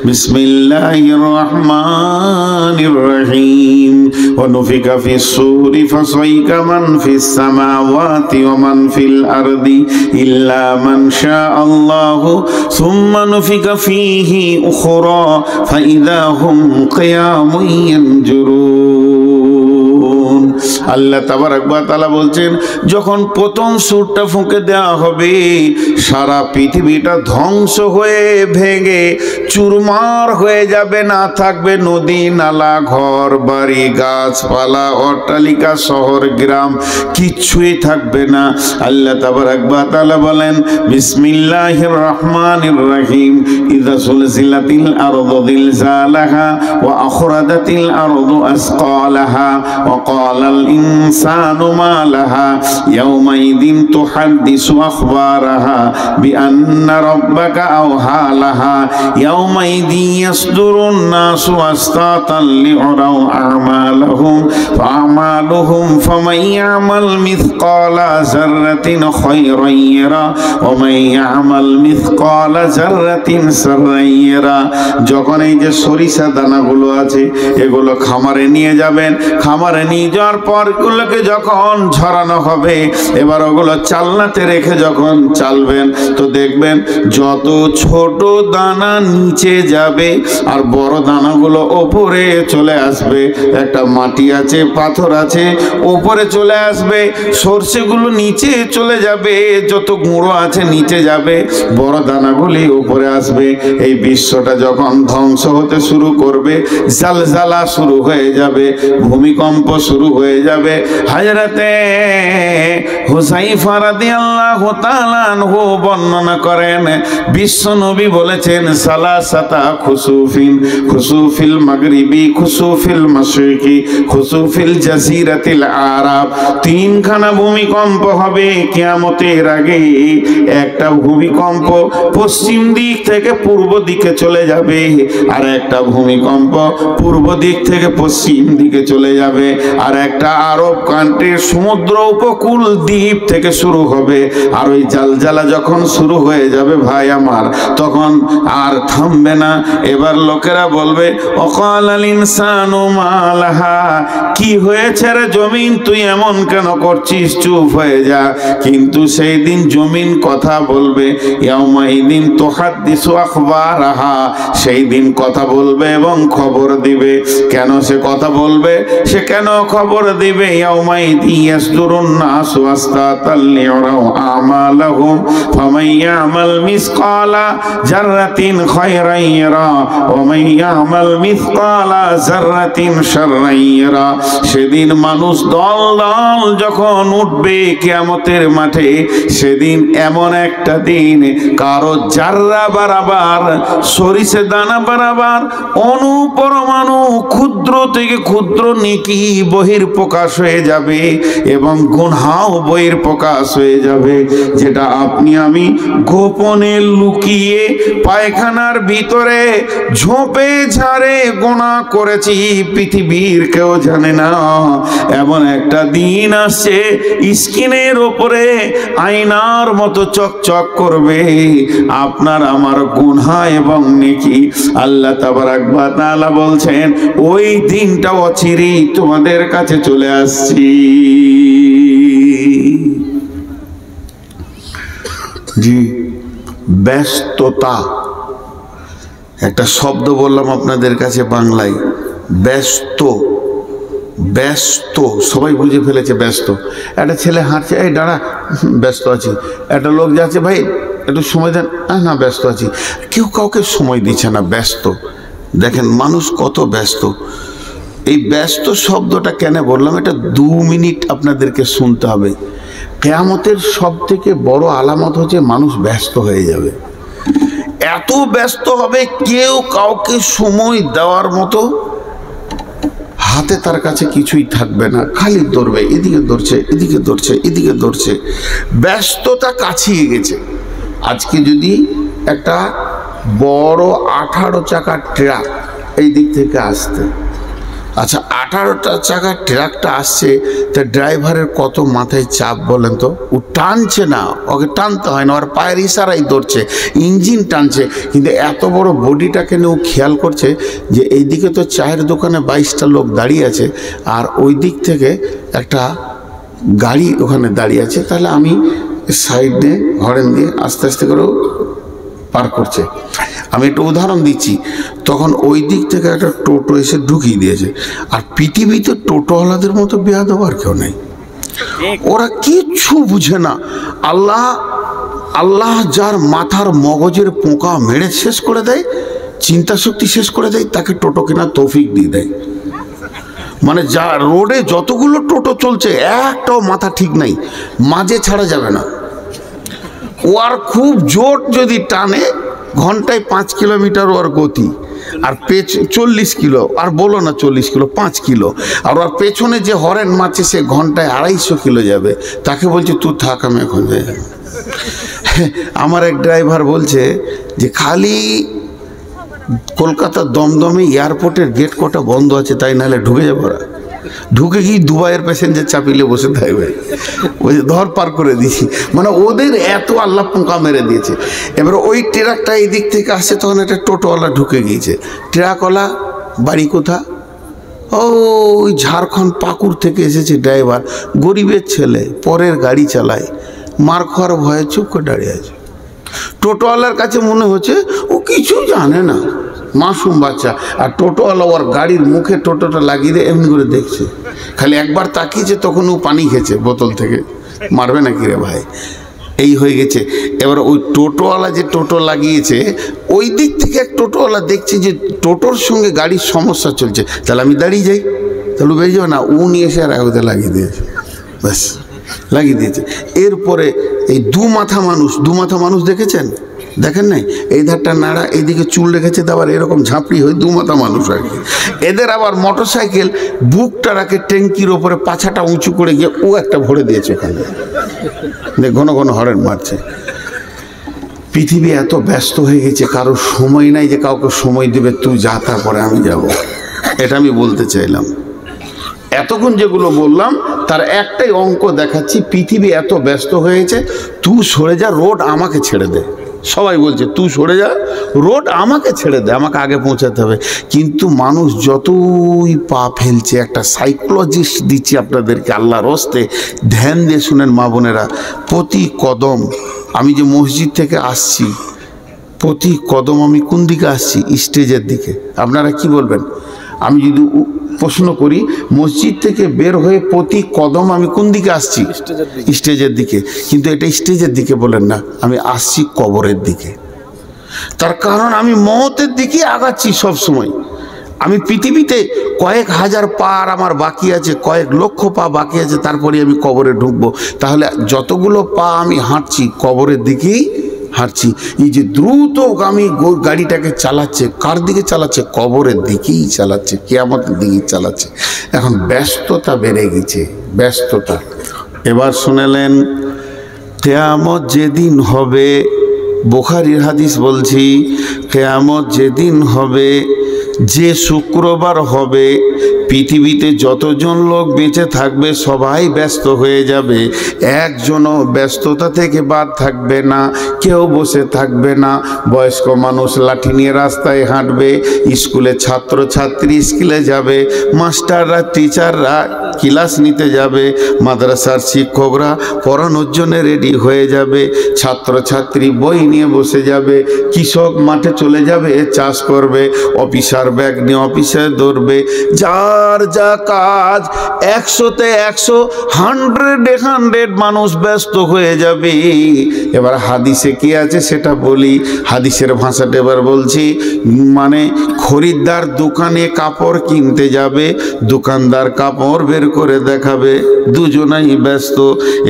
বিসমিল্লাহির রহমানির রহিম ওয়া নুফিকা ফিস-সূরি ফাসাইকা মান ফিস-সামাওয়াতি ওয়া মান ফিল আরদি ইল্লা মান শাআল্লাহু সুম্মা নুফিকা ফীহি উখরা ফাইযা হুম কিয়ামুন ইয়ানজুরুন। আল্লাহ তাবারক ওয়া তাআলা বলছেন যখন প্রথম সুরটা ফুঁকে দেওয়া হবে, সারা পৃথিবীটা ধ্বংস হয়ে ভেঙে চুরমার হয়ে যাবে। না থাকবে নদী নালা, ঘর বাড়ি, গাছপালা, অট্টালিকা, শহর গ্রাম, কিচ্ছুই থাকবে না। আল্লাহ তাবারক ওয়া তাআলা বলেন বিসমিল্লাহির রহমানির রহিম ইযা সুলসিলাতিল আরদু জিলজালাহা ওয়া আখরাজাতিল আরদু আসকালাহা ওয়া ক্বালাল ইনসানু মা লাহা ইয়াউমাইদিন তুহাদ্দিসু আখবারাহা বিআন্না রাব্বাকা আওহা লাহা ইয়াউমাইদিন ইয়াসদুরুন নাসু আশতাতান লিউরাউ আমালাহুম ফাআমালুহুম ফামান ইয়ামাল মিসকালা যাররাতিন খায়রান ইয়ারা ওয়া মান ইয়ামাল মিসকালা যাররাতিন শাররান ইয়ারা। যখন এই যে সরিষা দানাগুলো আছে এগুলো খামারে নিয়ে যাবেন, খামারে নিয়ে যাওয়ার পর এগুলোকে যখন ঝরানো হবে, এবার ওগুলো চালনাতে রেখে যখন চালবেন তো দেখবেন যত ছোট দানা নিচে যাবে আর বড় দানাগুলো ওপরে চলে আসবে। একটা মাটি আছে, পাথর আছে, ওপরে চলে আসবে, সরষেগুলো নিচে চলে যাবে, যত গুঁড়ো আছে নিচে যাবে, বড় দানাগুলি উপরে আসবে। এই বিশ্বটা যখন ধ্বংস হতে শুরু করবে, জালজালা শুরু হয়ে যাবে, ভূমিকম্প শুরু হয়ে যাবে। হযরতে হুযায়ফা রাদিয়াল্লাহু তাআলা আনহু বর্ণনা করেন, বিশ্ব নবী বলেছেন সালাসাতা খুসুফিন, খুসুফিল মাগরিবি, খুসুফিল মাশরিকি, খুসুফিল জাজিরাতিল আরাব। তিনখানা ভূমিকম্প হবে কিয়ামতের আগে। একটা ভূমিকম্প পশ্চিম দিক থেকে পূর্ব দিকে চলে যাবে, আর একটা ভূমিকম্প পূর্ব দিক থেকে পশ্চিম দিকে চলে যাবে, আর একটা আরব কান্ট্রির সমুদ্র উপকূল দ্বীপ থেকে শুরু হবে। আর ওই জালজালা যখন শুরু হয়ে যাবে ভাই আমার, তখন আর থামবে না। এবার লোকেরা বলবে ওয়াকালাল ইনসানু মা লাহা, কি হয়েছে রে জমিন, তুই এমন কেন করছিস, চুপ হয়ে যা। কিন্তু সেই দিন জমিন কথা বলবে, ইয়াউমাইদিন তুহাদ্দিসু আখবারাহা, সেই দিন কথা বলবে এবং খবর দিবে। কেন সে কথা বলবে, সে কেন খবর দিবে? ইয়াউমাইদিন ইয়াসদুরুন নাসু আশতাতান লিউরাউ আমালাহুম ফামান ইয়ামাল মিসকালা যাররাতিন খায়রান ইয়ারা ওয়া মান ইয়ামাল মিসকালা যাররাতিন শাররান ইয়ারা। সেদিন মানুষ দল দল যখন উঠবে কিয়ামতের মাঠে, সেদিন এমন একটা দিন কারো জাররা বারাবার, সরিষা দানা বারাবার, অনুপরমাণু ক্ষুদ্র থেকে ক্ষুদ্র নেকি বহির প্রকাশ হয়ে যাবে এবং গুনাহও বহির প্রকাশ হয়ে যাবে। যেটা আপনি আমি গোপনে লুকিয়ে পায়খানার ভিতরে ঝোপে ঝাড়ে গুনাহ করেছি, পৃথিবীর কেউ জানে না। এমন একটা দিন আসছে, স্ক্রিনের ওপরে আয়নার মতো চকচক করবে আপনার আমার গুনাহ এবং নেকি। আল্লাহ তাবারাক ওয়া তাআলা বলছেন ওই দিনটা অচিরেই তোমাদের কাছে চলে আসছি। জি, ব্যস্ততা একটা শব্দ বললাম আপনাদের কাছে বাংলায়, ব্যস্ত। ব্যস্ত সবাই বুঝে ফেলেছে ব্যস্ত। একটা ছেলে হাঁটছে, এই দাঁড়া, ব্যস্ত আছি। একটা লোক যাচ্ছে, ভাই একটু সময় দেন, না ব্যস্ত আছি। কেউ কাউকে সময় দিচ্ছে না, ব্যস্ত। দেখেন মানুষ কত ব্যস্ত। এই ব্যস্ত শব্দটা কেন বললাম, এটা 2 মিনিট আপনাদেরকে শুনতে হবে। কিয়ামতের সব থেকে বড় আলামত হচ্ছে মানুষ ব্যস্ত হয়ে যাবে। এত ব্যস্ত হবে কেউ কাউকে সময় দেওয়ার মতো হাতে তার কাছে কিছুই থাকবে না, খালি দৌড়বে, এদিকে দৌড়ছে, এদিকে দৌড়ছে, এদিকে দৌড়ছে। ব্যস্ততা কাছিয়ে গেছে। আজকে যদি একটা বড় 18 চাকার ট্রাক এই দিক থেকে আসতে, আচ্ছা 18টা চাকার ট্রাকটা আসছে, তা ড্রাইভারের কত মাথায় চাপ বলেন তো? ও টানছে না, ওকে টানতে হয় না, ওর পায়ের ইশারাই ধরছে, ইঞ্জিন টানছে। কিন্তু এত বড় বডিটাকে নিয়ে ও খেয়াল করছে যে এইদিকে তো চায়ের দোকানে 22টা লোক দাঁড়িয়ে আছে, আর ওই দিক থেকে একটা গাড়ি ওখানে দাঁড়িয়ে আছে, তাহলে আমি সাইড দিয়ে হরেন দিয়ে আস্তে আস্তে করে পার করছে। আমি একটা উদাহরণ দিচ্ছি, তখন ওই দিক থেকে একটা টোটো এসে ঢুকিয়ে দিয়েছে। আর পৃথিবীতে টোটোওয়ালাদের মতো বেয়াদব আর কেউ নেই, ওরা কিচ্ছু বুঝে না। আল্লাহ যার মাথার মগজের পোকা মেরে শেষ করে দেয়, চিন্তা শক্তি শেষ করে দেয়, তাকে টোটো কেনার তৌফিক দিয়ে দেয়। মানে যা রোডে যতগুলো টোটো চলছে একটাও মাথা ঠিক নাই, মাঝে ছাড়া যাবে না। ও আর খুব জোর যদি টানে, ঘন্টায় 5 কিলোমিটার ওর গতি, আর 40 কিলো, আর বলো না 40 কিলো, 5 কিলো। আর ওর পেছনে যে হরেন মারছে সে ঘন্টায় 250 কিলো যাবে, তাকে বলছে তুই থাক আমি এখন যাই। আমার এক ড্রাইভার বলছে যে খালি কলকাতার দমদমে এয়ারপোর্টের গেট কটা বন্ধ আছে, তাই নাহলে ঢুকে যাবো। ওরা ঢুকে গিয়ে দুবাইয়ের প্যাসেঞ্জার চাপিলে বসে থাকবে, ওই যে ধর পার করে দিয়েছি। মানে ওদের এত আল্লাহ পোকা মেরে দিয়েছে। এবার ওই ট্রাকটা এই দিক থেকে আসছে, তখন একটা টোটোওয়ালা ঢুকে গিয়েছে। ট্রাকওয়ালা বাড়ি কোথা? ও ওই ঝাড়খণ্ড পাকুর থেকে এসেছে ড্রাইভার, গরিবের ছেলে, পরের গাড়ি চালায়, মার খাওয়ার ভয়ে চুপ করে দাঁড়িয়ে আছে। টোটোওয়ালার কাছে মনে হচ্ছে ও কিছু জানে না, মাসুম বাচ্চা। আর টোটোওয়ালা ওর গাড়ির মুখে টোটোটা লাগিয়ে দিয়ে এমনি করে দেখছে, খালি একবার তাকিয়েছে, তখন ও পানি খেয়েছে বোতল থেকে। মারবে নাকি রে ভাই? এই হয়ে গেছে। এবার ওই টোটোওয়ালা যে টোটো লাগিয়েছে, ওই দিক থেকে এক টোটোওয়ালা দেখছে যে টোটোর সঙ্গে গাড়ির সমস্যা চলছে, তাহলে আমি দাঁড়িয়ে যাই, তাহলে বেরিয়ে যাবে না। ও নিয়ে এসে আর ওদের লাগিয়ে দিয়েছে, ব্যাস লাগিয়ে দিয়েছে। এরপরে এই দু মাথা মানুষ দেখেছেন? দেখেন নাই? এই ধারটা নাড়া, এইদিকে চুল রেখেছে, আবার এরকম ঝাঁপড়ি হয়ে দু মাথা মানুষ আর কি। এদের আবার মোটর সাইকেল বুকটা রাখে ট্যাঙ্কির ওপরে, পাছাটা উঁচু করে গিয়ে ও একটা ভরে দিয়েছে ওখানে, ঘন ঘন হরেন মারছে। পৃথিবী এত ব্যস্ত হয়ে গেছে, কারোর সময় নাই যে কাউকে সময় দেবে তুই যা, তারপরে আমি যাব। এটা আমি বলতে চাইলাম। এতক্ষণ যেগুলো বললাম তার একটাই অঙ্ক দেখাচ্ছি। পৃথিবী এত ব্যস্ত হয়েছে, তুই সরে যা, রোড আমাকে ছেড়ে দে। সবাই বলছে তুই সরে যা, রোড আমাকে ছেড়ে দে, আমাকে আগে পৌঁছাতে হবে। কিন্তু মানুষ যতই পা ফেলছে, একটা সাইকোলজিস্ট দিচ্ছি আপনাদেরকে আল্লাহর হস্তে, ধ্যান দিয়ে শুনেন মা বোনেরা। প্রতি কদম, আমি যে মসজিদ থেকে আসছি, প্রতি কদম আমি কোন দিকে আসছি? স্টেজের দিকে। আপনারা কি বলবেন? আমি যদি প্রশ্ন করি, মসজিদ থেকে বের হয়ে প্রতি কদম আমি কোন দিকে আসছি? স্টেজের দিকে। কিন্তু এটা স্টেজের দিকে বলেন না, আমি আসছি কবরের দিকে। তার কারণ আমি মওতের দিকে আগাচ্ছি সব সময়। আমি পৃথিবীতে কয়েক হাজার পা আমার বাকি আছে, কয়েক লক্ষ পা বাকি আছে, তারপরে আমি কবরে ঢুকবো। তাহলে যতগুলো পা আমি হাঁটছি কবরের দিকেই হাঁটছি। এই যে দ্রুতগামী গাড়িটাকে চালাচ্ছে, কার দিকে চালাচ্ছে? কবরের দিকেই চালাচ্ছে, কিয়ামতের দিকেই চালাচ্ছে। এখন ব্যস্ততা বেড়ে গেছে, ব্যস্ততা। এবার শুনেলেন, কিয়ামত যেদিন হবে, বুখারীর হাদিস বলছি, কিয়ামত যেদিন হবে, যে শুক্রবার হবে, পৃথিবীতে যতজন লোক বেঁচে থাকবে সবাই ব্যস্ত হয়ে যাবে, একজনও ব্যস্ততা থেকে বাদ থাকবে না, কেউ বসে থাকবে না। বয়স্ক মানুষ লাঠি নিয়ে রাস্তায় হাঁটবে, স্কুলে ছাত্রছাত্রী স্কুলে যাবে, মাস্টাররা টিচাররা ক্লাস নিতে যাবে, মাদ্রাসার শিক্ষকরা পড়ানোর জন্য রেডি হয়ে যাবে, ছাত্রছাত্রী বই নিয়ে বসে যাবে, কৃষক মাঠে চলে যাবে চাষ করবে, অফিসার ব্যাগ নিয়ে অফিসে দৌড়বে, যার যা কাজ 100-তে 100, 100-এ 100 মানুষ ব্যস্ত হয়ে যাবে। এবার হাদিসে কি আছে সেটা বলি, হাদিসের ভাষাটা এবার বলছি। মানে খরিদ্দার দোকানে কাপড় কিনতে যাবে, দোকানদার কাপড় বের করে দেখাবে, দুজনেই ব্যস্ত।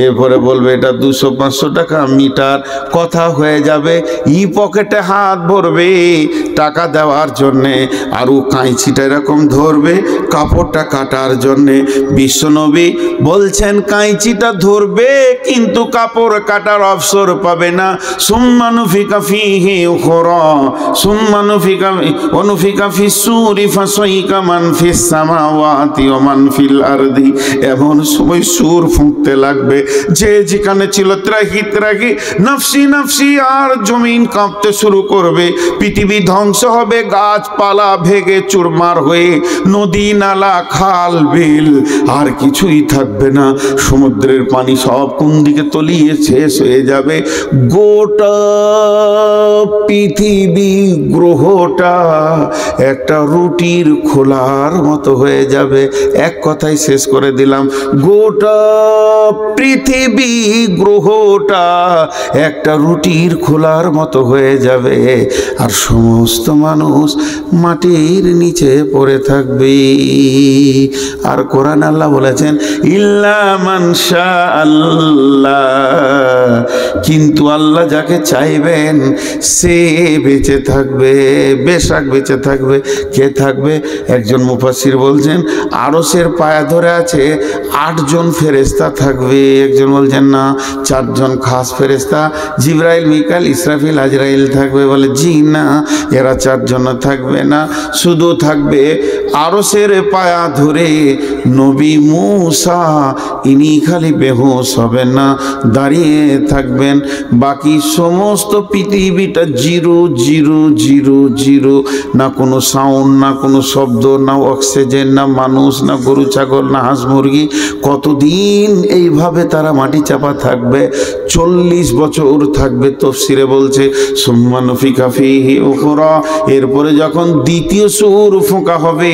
এরপরে বলবে এটা 200-500 টাকা মিটার, কথা হয়ে যাবে, ই পকেটে হাত ভরবে টাকা দেওয়ার জন্যে, আর ও কাঁচিটা এরকম ধরবে কাপড়টা কাটার জন্যে। বিশ্বনবী বলছেন কাঁচিটা ধরবে কিন্তু কাপড় কাটার অবসর পাবে না। সুম্মা নুফিকা ফীহি উখরা, সুম্মা নুফিকা ফিস-সূরি ফাসাইকা মান ফিস সামাওয়াতি ওয়া মান ফিল আরদি। এমন সময় সুর ফুঁকতে লাগবে, যে যেখানে ছিল ত্রাহি ত্রাহি নফসি নফসি, আর জমিন কাঁপতে শুরু করবে, পৃথিবী ধ্বংস হবে, গাছপালা ভেঙে চুরমার হয়ে, নদী নালা খাল বিল আর কিছুই থাকবে না, সমুদ্রের পানি সব কোন দিকে তলিয়ে শেষ হয়ে যাবে। গোটা পৃথিবী গ্রহটা একটা রুটির খোলার মতো হয়ে যাবে। এক কথায় শেষ করে দিলাম, গোটা পৃথিবী গ্রহটা একটা রুটির খোলার মতো হয়ে যাবে, আর সমস্ত মানুষ মাটির নিচে পড়ে থাকবে। আর কোরআন আল্লাহ বলেছেন ইল্লা মান শাআল্লাহ, কিন্তু আল্লাহ যাকে চাইবেন সে বেঁচে থাকবে, বেশক বেঁচে থাকবে। কে থাকবে? একজন মুফাসসির বলছেন আরশের পায়া ধরে আছে 8 জন ফেরেশতা থাকবে। একজন বলছেন না, 4 জন খাস ফেরেশতা জিবরাইল, মিকাইল, ইসরাফিল, আজরাইল থাকবে। বলে জি না, এরা 4 জন থাকবে না, শুধু থাকবে আরশের পায়া ধরে নবী মূসা। ইনি খালি বেহুশ হবেন না, দাঁড়িয়ে থাকবেন। বাকি সমস্ত পৃথিবীটা জিরো জিরো জিরো জিরো, না কোনো সাউন্ড, না কোনো শব্দ, না অক্সিজেন, না মানুষ, না গরু ছাগল, না হাঁস মুরগি। কতদিন এইভাবে তারা মাটি চাপা থাকবে? 40 বছর থাকবে। তাফসীরে বলছে সুম্মা নুফিখা ফীহি উখরা, এরপরে যখন দ্বিতীয় সূর ফোঁকা হবে,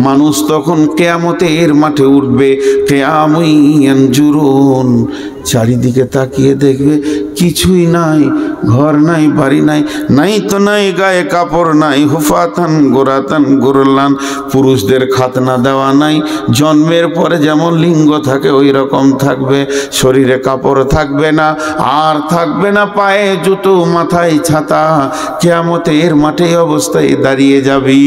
মানুষ তখন কিয়ামতের মাঠে উঠবে। কিয়ামুন ইয়ানজুরুন, চারিদিকে তাকিয়ে দেখবে কিছুই নাই, ঘর নাই, বাড়ি নাই, নাই তো নাই, গায়ে কাপড় নাই, হুফাতান গোরাতান গোরলান, পুরুষদের খাতনা দেওয়া নাই, জন্মের পরে যেমন লিঙ্গ থাকে ওই রকম থাকবে, শরীরে কাপড় থাকবে না, আর থাকবে না পায়ে জুতো, মাথায় ছাতা। কিয়ামতের মাঠে অবস্থায় দাঁড়িয়ে যাবি।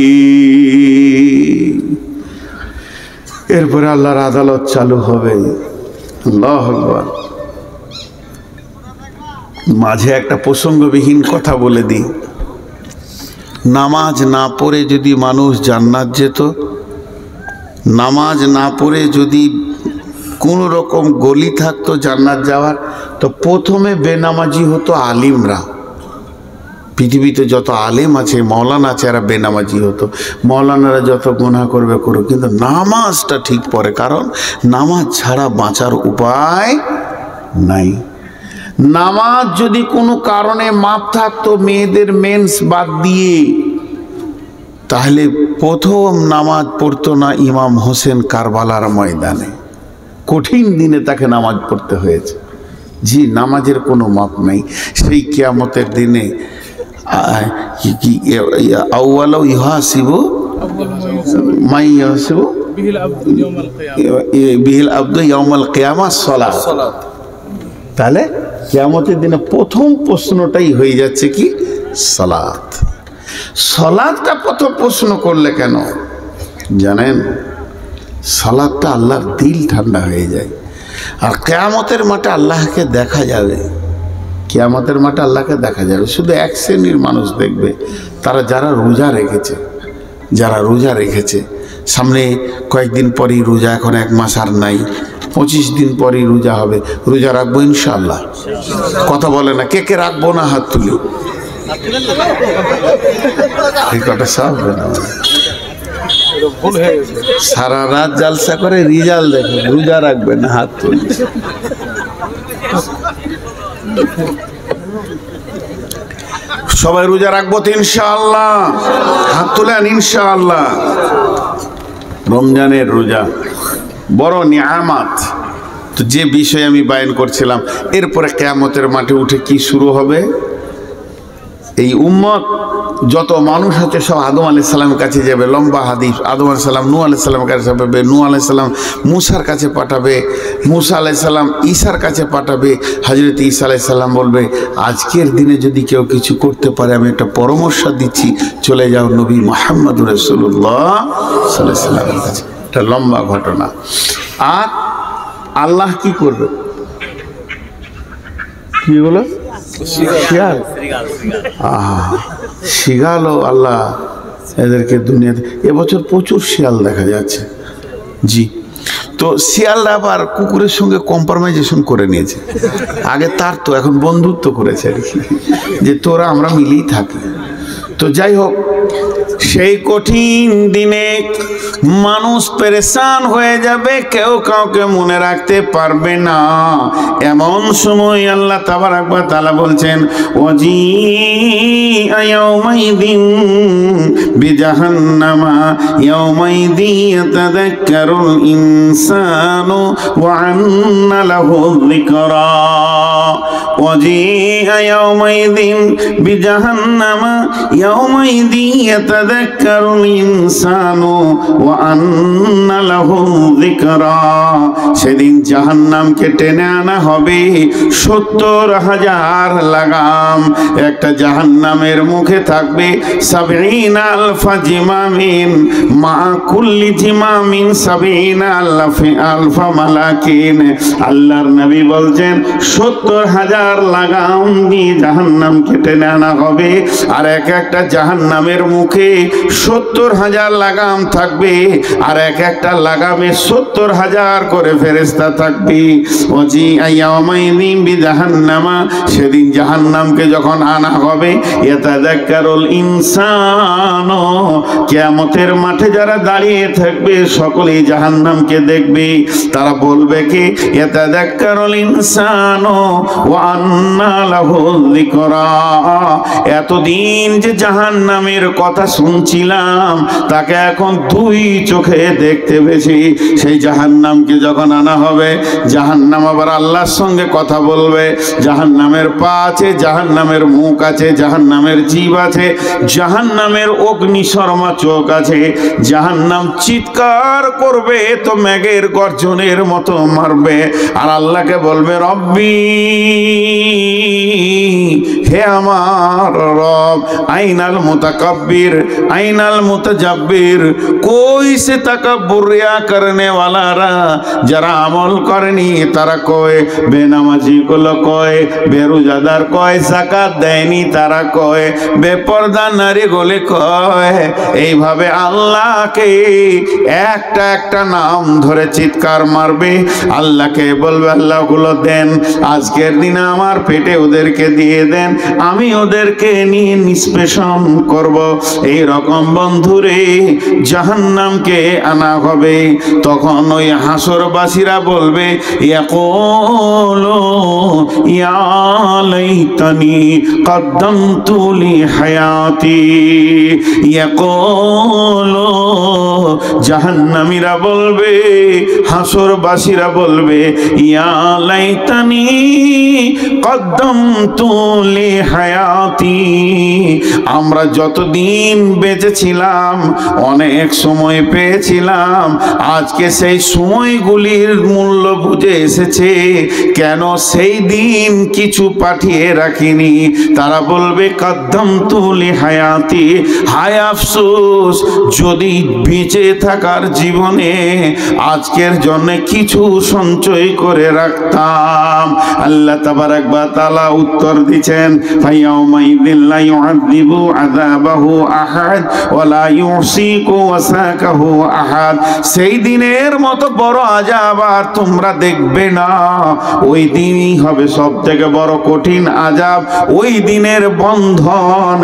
এরপরে আল্লাহর আদালত চালু হবে। আল্লাহু আকবার। মাঝে একটা প্রসঙ্গবিহীন কথা বলে দিই, নামাজ না পড়ে যদি মানুষ জান্নাত যেত, নামাজ না পড়ে যদি কোনো রকম গলি থাকতো জান্নাত যাওয়ার, তো প্রথমে বেনামাজি হতো আলিমরা। পৃথিবীতে যত আলেম আছে, মৌলানা আছে, এরা বেনামাজি হতো। মৌলানারা যত গুনাহ করবে করুক, কিন্তু নামাজটা ঠিক পড়ে, কারণ নামাজ ছাড়া বাঁচার উপায় নাই। নামাজ যদি কোনো কারণে মাপ থাকতো, মেয়েদের মেন্স বাদ দিয়ে, তাহলে প্রথম নামাজ পড়তো না ইমাম হোসেন কারবালার ময়দানে। কঠিন দিনে তাকে নামাজ পড়তে হয়েছে। জি, নামাজের কোনো মাপ নেই। সেই কিয়ামতের দিনে আউয়ালাউ ইউহাসিবু মাই ইউহাসিবু বিহিল আবদু ইয়াউমাল কিয়ামাহ সালাত। তাহলে কিয়ামতের দিনে প্রথম প্রশ্নটাই হয়ে যাচ্ছে কি? সালাত। সালাতটা প্রথম প্রশ্ন করলে কেন জানেন? সালাতটা আল্লাহর দিল ঠান্ডা হয়ে যায়। আর কিয়ামতের মাঠে আল্লাহকে দেখা যাবে। কিয়ামতের মাঠে আল্লাহকে দেখা যাবে। শুধু এক শ্রেণীর মানুষ দেখবে, তারা যারা রোজা রেখেছে, যারা রোজা রেখেছে। সামনে কয়েকদিন পরই রোজা, এখন 1 মাস আর নাই, 25 দিন পরই রোজা হবে। রোজা রাখবো ইনশাআল্লাহ? কথা বলে না, কে কে রাখবো না হাত তুলি। এই কটা সব সারা রাত জালসা করে রিজাল্ট দেখে, রোজা রাখবে না হাত তুলি। সবাই রোজা রাখবো তো ইনশাআল্লাহ? হাত তুলেন ইনশাআল্লাহ। রমজানের রোজা বড় নিয়ামত। তো যে বিষয়ে আমি বায়ান করছিলাম, এরপরে কিয়ামতের মাঠে উঠে কি শুরু হবে? এই উম্মত যত মানুষ আছে সব আদম আলাইহিস সালামের কাছে যাবে। লম্বা হাদিস। আদম আলাইহিস সালাম নূহ আলাইহিস সালামের কাছে যাবে, নূহ আলাইহিস সালাম মূসার কাছে পাঠাবে, মূসা আলাইহিস সালাম ঈসার কাছে পাঠাবে। হযরত ঈসা আলাইহিস সালাম বলবে, আজকের দিনে যদি কেউ কিছু করতে পারে আমি একটা পরামর্শ দিচ্ছি, চলে যাও নবী মুহাম্মদুর রাসূলুল্লাহ সাল্লাল্লাহু আলাইহি ওয়াসাল্লামের কাছে। এটা লম্বা ঘটনা। আর আল্লাহ কি করবে? কি বলো? শিয়াল। শিয়ালও আল্লাহ এদেরকে দুনিয়াতে, এবছর প্রচুর শিয়াল দেখা যাচ্ছে। জি, তো শিয়ালরা আবার কুকুরের সঙ্গে কম্প্রোমাইজেশন করে নিয়েছে। আগে তার তো, এখন বন্ধুত্ব করেছে আর কি, যে তোরা আমরা মিলেই থাকি। তো যাই হোক, সেই কঠিন দিনে মানুষ পেরেশান হয়ে যাবে, কেউ কাউকে মনে রাখতে পারবে না। এমন সময় আল্লাহ তাবারাক ওয়া তাআলা বলছেন, ওয়াজিআ ইয়াউমাইদিন বিজাহান্নামা ইয়াউমাইদি ইয়াতাযাক্কারুল ইনসানু ওয়া আন্না লাহু যিকরা। ওয়াজিআ ইয়াউমাইদিন বিজাহান্নামা ইয়াউমাইদি ইয়াতাযাক্কারুল ইনসানু ওয়া ওয়া আন্না লাহু যিকরা, সেদিন জাহান্নামকে টেনে আনা হবে 70,000 লাগাম। একটা জাহান্নামের মুখে থাকবে 70,000 জিমামিন, মা কুল্লি জিমামিন 70,000 মালাকিন। আল্লাহর নবী বলছেন 70,000 লাগাম দিয়ে জাহান্নামকে টেনে আনা হবে, আর এক একটা জাহান্নামের মুখে 70,000 লাগাম থাকবে, আর এক একটা লাগামে 70,000 করে ফেরেশতা থাকবে। ওজি আইয়াউমাইযিন বিজাহান্নামা, সেদিন জাহান্নামকে যখন আনা হবে, ইয়াতাযাক্কারুল ইনসানু, কিয়ামতের মাঠে যারা দাঁড়িয়ে থাকবে সকলেই জাহান্নামকে দেখবে। তারা বলবে কি, ইয়াতাযাক্কারুল ইনসানু ওয়া আন্না লাহু যিকরা, এতদিন যে জাহান্নামের কথা শুনছিলাম তাকে এখন 2 চোখে দেখতে পেয়েছি। সেই জাহান্নামকে যখন আনা হবে, জাহান্নাম আবার আল্লাহর সঙ্গে কথা বলবে। জাহান্নামের পা আছে, জাহান্নামের মুখ আছে, জাহান্নামের জিভ আছে, জাহান্নামের অগ্নিশর্মা চোখ আছে। জাহান্নাম চিৎকার করবে তো মেঘের গর্জনের মতো মারবে, আর আল্লাহকে বলবে, রব্বি, হে আমার রব, আইনাল মুতাকাব্বির, আইনাল মুতাজাব্বির, কই সে তাকাব্বুর রিয়া করনে ওয়ালারা, যারা আমল করেনি তারা কয়, বেনামাজি গুলো কয়, বেরোজাদার কয়, যাকাত দেয়নি তারা কয়, বেপরদা নারী গুলি কয়। এইভাবে আল্লাহকে একটা একটা নাম ধরে চিৎকার মারবে। আল্লাহকে বলবে, আল্লাহ গুলো দেন, আজকের দিনে আমার পেটে ওদেরকে দিয়ে দেন, আমি ওদেরকে নিয়ে নিষ্পেষণ করব। এই রকম বন্ধুরে জাহান্নামকে আনা হবে। তখন ওই হাসরবাসীরা বলবে, ইয়াকুলু ইয়া লাইতানি কদ্দামতু লি হায়াতি, ইয়াকুলু, জাহান্নামীরা বলবে, হাসরবাসীরা বলবে, ইয়া লাইতানি কদ্দামতু লি হায়াতি, আমরা যতদিন বেঁচে ছিলাম অনেক সময় পেয়েছিলাম, আজকে সেই সময়গুলির মূল্য বুঝে এসেছে, কেন সেই দিন কিছু পাঠিয়ে রাখিনি। তারা বলবে, কদ্দামতু লি হায়াতি, হায় আফসোস, যদি বেঁচে থাকার জীবনে আজকের জন্য কিছু সঞ্চয় করে রাখতাম। আল্লাহ তাবারাক ওয়া তাআলা উত্তর দিচ্ছেন, ফায়াউমাইযিন লা ইউআযিবু আযাবাহু আহাদ ওয়া লা ইউসিকু ওয়াসাকাহু আহাদ, সেই দিনের মতো বড় আযাব আর তোমরা দেখবে না। ওই দিনই হবে সব থেকে বড় কঠিন আযাব। ওই দিনের বন্ধন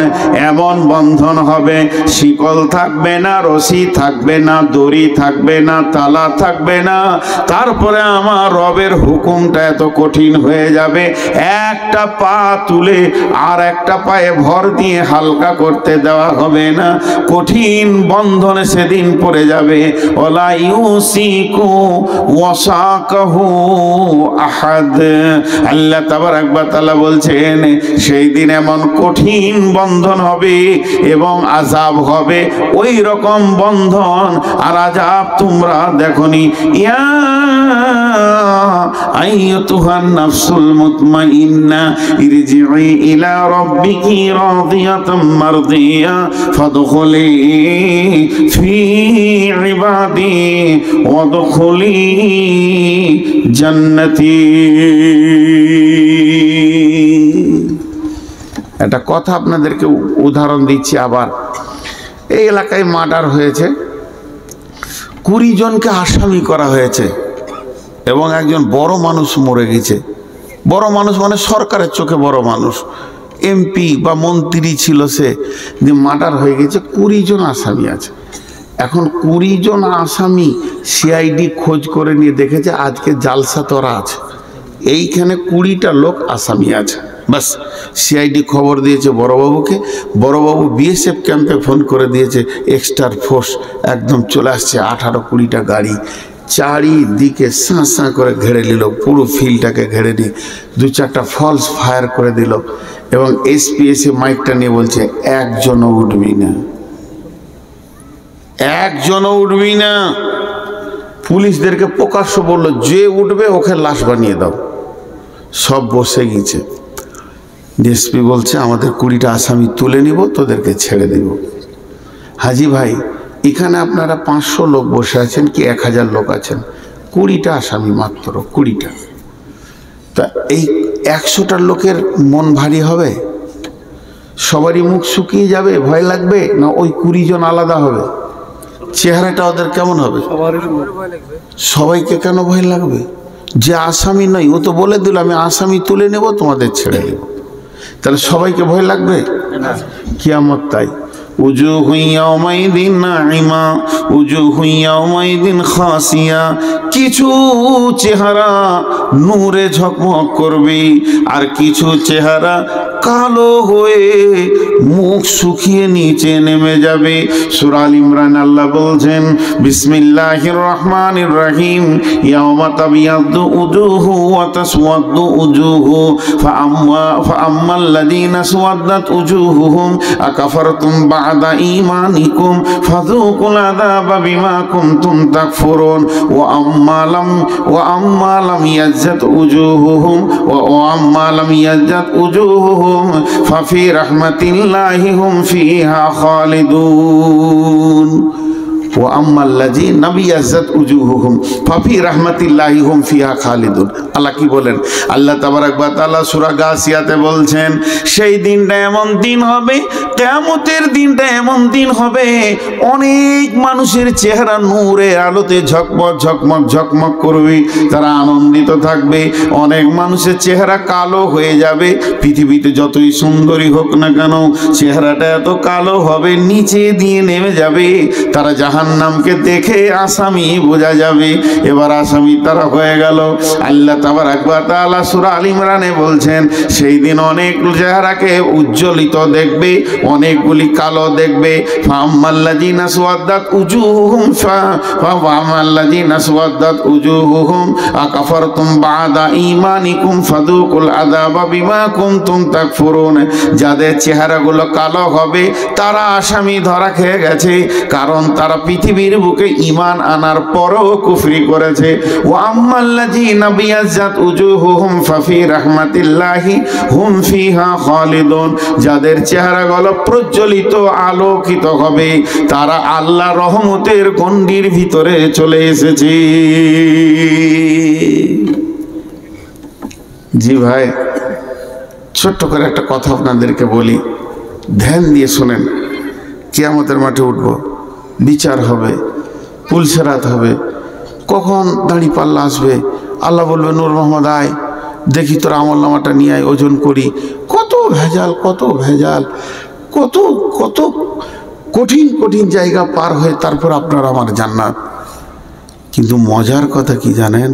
এমন বন্ধন হবে, শিকল থাকবে না, রশি থাকবে না, দড়ি থাকবে না, তালা থাকবে না। তারপরে আমার রবের হুকুমটা এত কঠিন হয়ে যাবে, একটা পা তুলে আর একটা পায়ে ভর দিয়ে হালকা করতে দেওয়া হবে না। কঠিন বন্ধনে সেদিন পড়ে যাবে। ওয়ালা ইউসিকু ওয়াসাকাহু আহাদ, আল্লাহ তাবারাক ওয়া তাআলা বলছেন, সেই দিন এমন কঠিন বন্ধন হবে এবং আযাব হবে, ওই রকম বন্ধন আর আযাব তোমরা দেখনি। ইয়া আইয়াতুহান নাফসুল মুতমাইন্না ইরজিই ইলা রাব্বিকি রাদিয়াতাম মারদিয়া ফাদখুলি ফি ইবাদি ওয়াদখুলি জান্নাতি। একটা কথা আপনাদেরকে উদাহরণ দিচ্ছি। আবার এই এলাকায় মার্ডার হয়েছে, 20 জনকে আসামি করা হয়েছে এবং একজন বড় মানুষ মরে গেছে। বড় মানুষ মানে সরকারের চোখে বড় মানুষ, এমপি বা মন্ত্রী ছিল, সে যে মার্ডার হয়ে গেছে। 20 জন আসামি আছে। এখন 20 জন আসামি সিআইডি খোঁজ করে নিয়ে দেখেছে আজকে জালসা তোরা আছে, এইখানে 20টা লোক আসামি আছে। বাস সিআইডি খবর দিয়েছে বড়বাবুকে, বড়বাবু বিএসএফ ক্যাম্পে ফোন করে দিয়েছে, এক্সট্রা ফোর্স একদম চলে আসছে, 18-20টা গাড়ি চারিদিকে সাঁ সাঁ করে ঘেরে নিল, পুরো ফিল্ডটাকে ঘেরে নিয়ে 2-4টা ফলস ফায়ার করে দিল এবং এসপি এসে মাইকটা নিয়ে বলছে, একজনও উঠবি না, একজনও উঠবি না। পুলিশদেরকে প্রকাশ্য বললো, যে উঠবে ওকে লাশ বানিয়ে দাও। সব বসে গেছে। ডিএসপি বলছে, আমাদের 20টা আসামি তুলে নিব, তোদেরকে ছেড়ে দেব। হাজি ভাই, এখানে আপনারা 500 লোক বসে আছেন কি 1000 লোক আছেন, 20টা আসামি মাত্র, 20টা। তা এই 100টা লোকের মন ভারী হবে? সবারই মুখ শুকিয়ে যাবে, ভয় লাগবে? না ওই 20 জন আলাদা হবে? চেহারাটা ওদের কেমন হবে? সবাইকে কেন ভয় লাগবে? যে আসামি নয়, ও তো বলে দিল আমি আসামি তুলে নেব, তোমাদের ছেড়ে দেব। তাহলে সবাইকে ভয় লাগবে? কিয়ামত তাই। উজুহু ইয়াওমাইদিন নাঈমা উজুহু ইয়াওমাইদিন খাসিয়া, কিছু চেহারা নূরে ঝকমক করবে আর কিছু চেহারা কালো হয়ে মুখ শুকিয়ে নিচে নেমে যাবে। সূরা আল ইমরান আল্লাহ বলছেন, বিসমিল্লাহির রহমানির রহিম, ইয়াওমা তাবিয়াদ্দু উজুহু ওয়া তাসওয়াদ্দু উজুহু ফাআম্মাল্লাযীনা সুওয়াদ্দাত উজুহুহুম আকাফারতুম বা'দা ঈমানিকুম ফাযুকুল আযাবা বিমা কুনতুম তাকফুরুন ওয়া আম্মা লাম ইয়াজ্জাত উজুহুহুম ওয়া আম্মা লাম ইয়াজ্জাত উজুহুহুম ফাফি রাহমাতিল্লাহি হুম ফিহা খালিদুন ওয়া আম্মাল্লাযীনা বিয়াজ্জাত উজুহুহুম ফাফি রাহমাতিল্লাহি হুম ফিহা খালিদুন। আল্লাহ কি বলেন? আল্লাহ তাবারাক ওয়া তাআলা সূরা গাসিয়াতে বলছেন, সেই দিনটা এমন দিন হবে, কিয়ামতের দিনটা এমন দিন হবে, অনেক মানুষের চেহারা নূরে আলোতে ঝকমক ঝকমক ঝকমক করবে, তারা আনন্দিত থাকবে। অনেক মানুষের চেহারা কালো হয়ে যাবে। পৃথিবীতে যতই সুন্দরী হোক না কেন, চেহারাটা এত কালো হবে, নিচে দিয়ে নেমে যাবে। তারা জাহান্নামকে দেখে আসামি বোঝা যাবে। এবার আসামি তারা হয়ে গেল। আল্লাহ তাবারাক ওয়া তাআলা সূরা আল ইমরানে বলছেন, সেই দিন অনেক চেহারাকে উজ্জ্বলিত দেখবে, অনেকগুলি কালো দেখবে। ফাআম্মাল্লাযীনা সুওয়াদ্দাত উজুহুহুম ফাআম্মাল্লাযীনা সুওয়াদ্দাত উজুহুহুম আকাফারতুম বা'দা ঈমানিকুম ফাযুকুল আযাবা বিমা কুনতুম তাকফুরুন। যাদের চেহারাগুলো কালো হবে তারা আসামি ধরা খেয়ে গেছে, কারণ তারা পৃথিবীর বুকে ঈমান আনার পরও কুফরি করেছে। ওয়া আম্মাল্লাযীনা বিয়াজ্জাত উজুহুহুম ফাফি রাহমাতিল্লাহি হুম ফিহা খালিদুন। যাদের চেহারাগুলো প্রজ্বলিত আলোকিত হবে, তারা আল্লাহ রহমতের গণ্ডির ভিতরে চলে এসেছে। জি ভাই, ছোট্ট করে একটা কথা আপনাদেরকে বলি, ধ্যান দিয়ে শোনেন। কিয়ামতের মাঠে উঠব, বিচার হবে, পুলসেরাত হবে, কখন দাঁড়ি পাল্লা আসবে, আল্লাহ বলবে নূর মোহাম্মদ আয়, দেখি তোর আমল নামাটা নিয়ে আয়, ওজন করি। কত ভেজাল, কত ভেজাল, কত কত কঠিন কঠিন জায়গা পার হয়ে তারপর আপনার আমার জান্নাত। কিন্তু মজার কথা কি জানেন?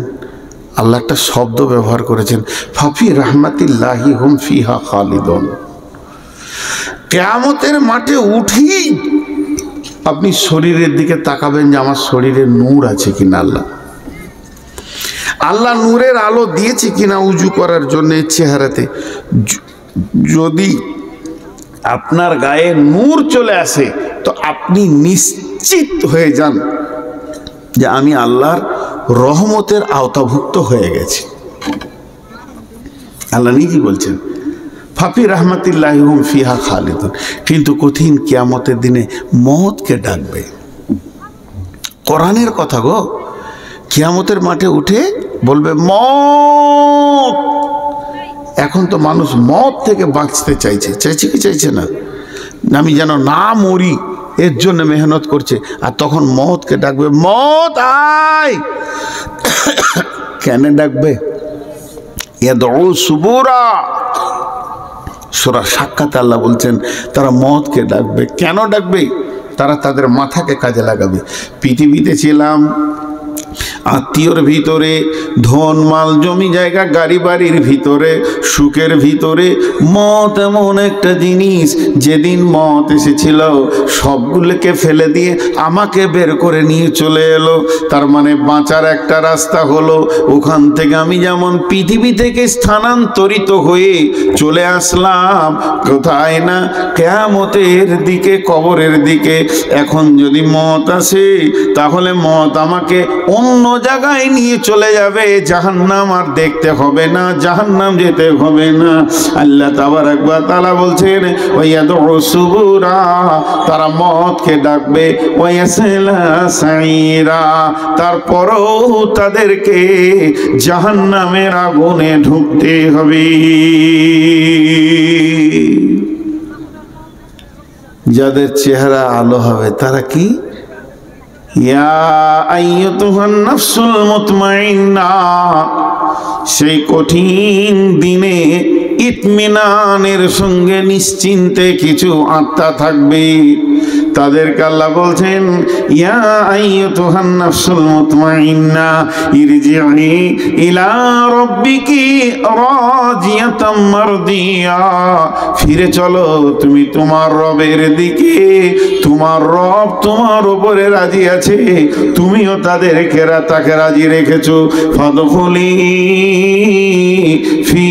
আল্লাহ একটা শব্দ ব্যবহার করেছেন, ফাফি রাহমাতিল্লাহি হুম ফিহা খালিদুন। কিয়ামতের মাঠে উঠি আপনি শরীরের দিকে তাকাবেন যে আমার শরীরে নূর আছে কিনা, আল্লাহ নূরের আলো দিয়েছে কিনা উজু করার জন্য চেহারাতে। যদি আপনার গায়ে নূর চলে আসে তো আপনি নিশ্চিত হয়ে যান যে আমি আল্লাহর রহমতের আওতাভুক্ত হয়ে গেছি। আল্লাহ নিজেই বলছেন, ফাফি রাহমাতিল্লাহি হুম ফিহা খালিদুন। কিন্তু কঠিন কিয়ামতের দিনে মওতকে ডাকবে। কোরআনের কথা গো। কিয়ামতের মাঠে উঠে বলবে মওত। এখন তো মানুষ মওত থেকে বাঁচতে চাইছে, চাইছে কি চাইছে না? আমি যেন না মরি এর জন্য মেহনত করছে। আর তখন মওতকে ডাকবে, মওত আয়। কেন ডাকবে? ইয়াদউ সুবুরা। সূরা সাক্কাতে আল্লাহ বলছেন তারা মওতকে ডাকবে। কেন ডাকবে? তারা তাদের মাথাকে কাজে লাগাবে। পৃথিবীতে ছিলাম, আত্মীয়র ভিতরে, ধন মাল জমি জায়গা গাড়ি বাড়ির ভিতরে, সুখের ভিতরে মত এমন একটা জিনিস, যেদিন মত এসেছিল সবগুলোকে ফেলে দিয়ে আমাকে বের করে নিয়ে চলে এলো। তার মানে বাঁচার একটা রাস্তা হলো, ওখান থেকে আমি যেমন পৃথিবী থেকে স্থানান্তরিত হয়ে চলে আসলাম কোথায় না, কিয়ামতের দিকে, কবরের দিকে। এখন যদি মত আসে তাহলে মত আমাকে অন্য জায়গায় নিয়ে চলে যাবে, জাহান্নাম আর দেখতে হবে না, জাহান্নাম যেতে হবে না। আল্লাহ তাবারাক ওয়া তাআলা বলছেন ওয়ায়াদউ সুবুরা, তারা মতকে ডাকবে, ওয়ায়াসলা সাইরা, তারপরও তাদেরকে জাহান্নামের আগুনে ঢুকতে হবে। যাদের চেহারা আলো হবে তারা কি, ইয়া আইয়ুতুহান নাফসুল মুতমাইন্না, সেই কঠিন দিনে ইতমিনানের সঙ্গে নিশ্চিন্তে কিছু আত্মা থাকবে, তাদেরকে আল্লাহ বলছেন ইয়া আইয়ুতুহান নাফসুল মুতমাইন্না ইরজিই ইলা রাব্বিকি রাজিয়াতাম মারদিয়া, ফিরে চলো তুমি তোমার রবের দিকে, তোমার রব তোমার উপরে রাজি আছে, তুমিও তাদেরকে তাকে রাজি রেখেছো। ফাদখুলি ফি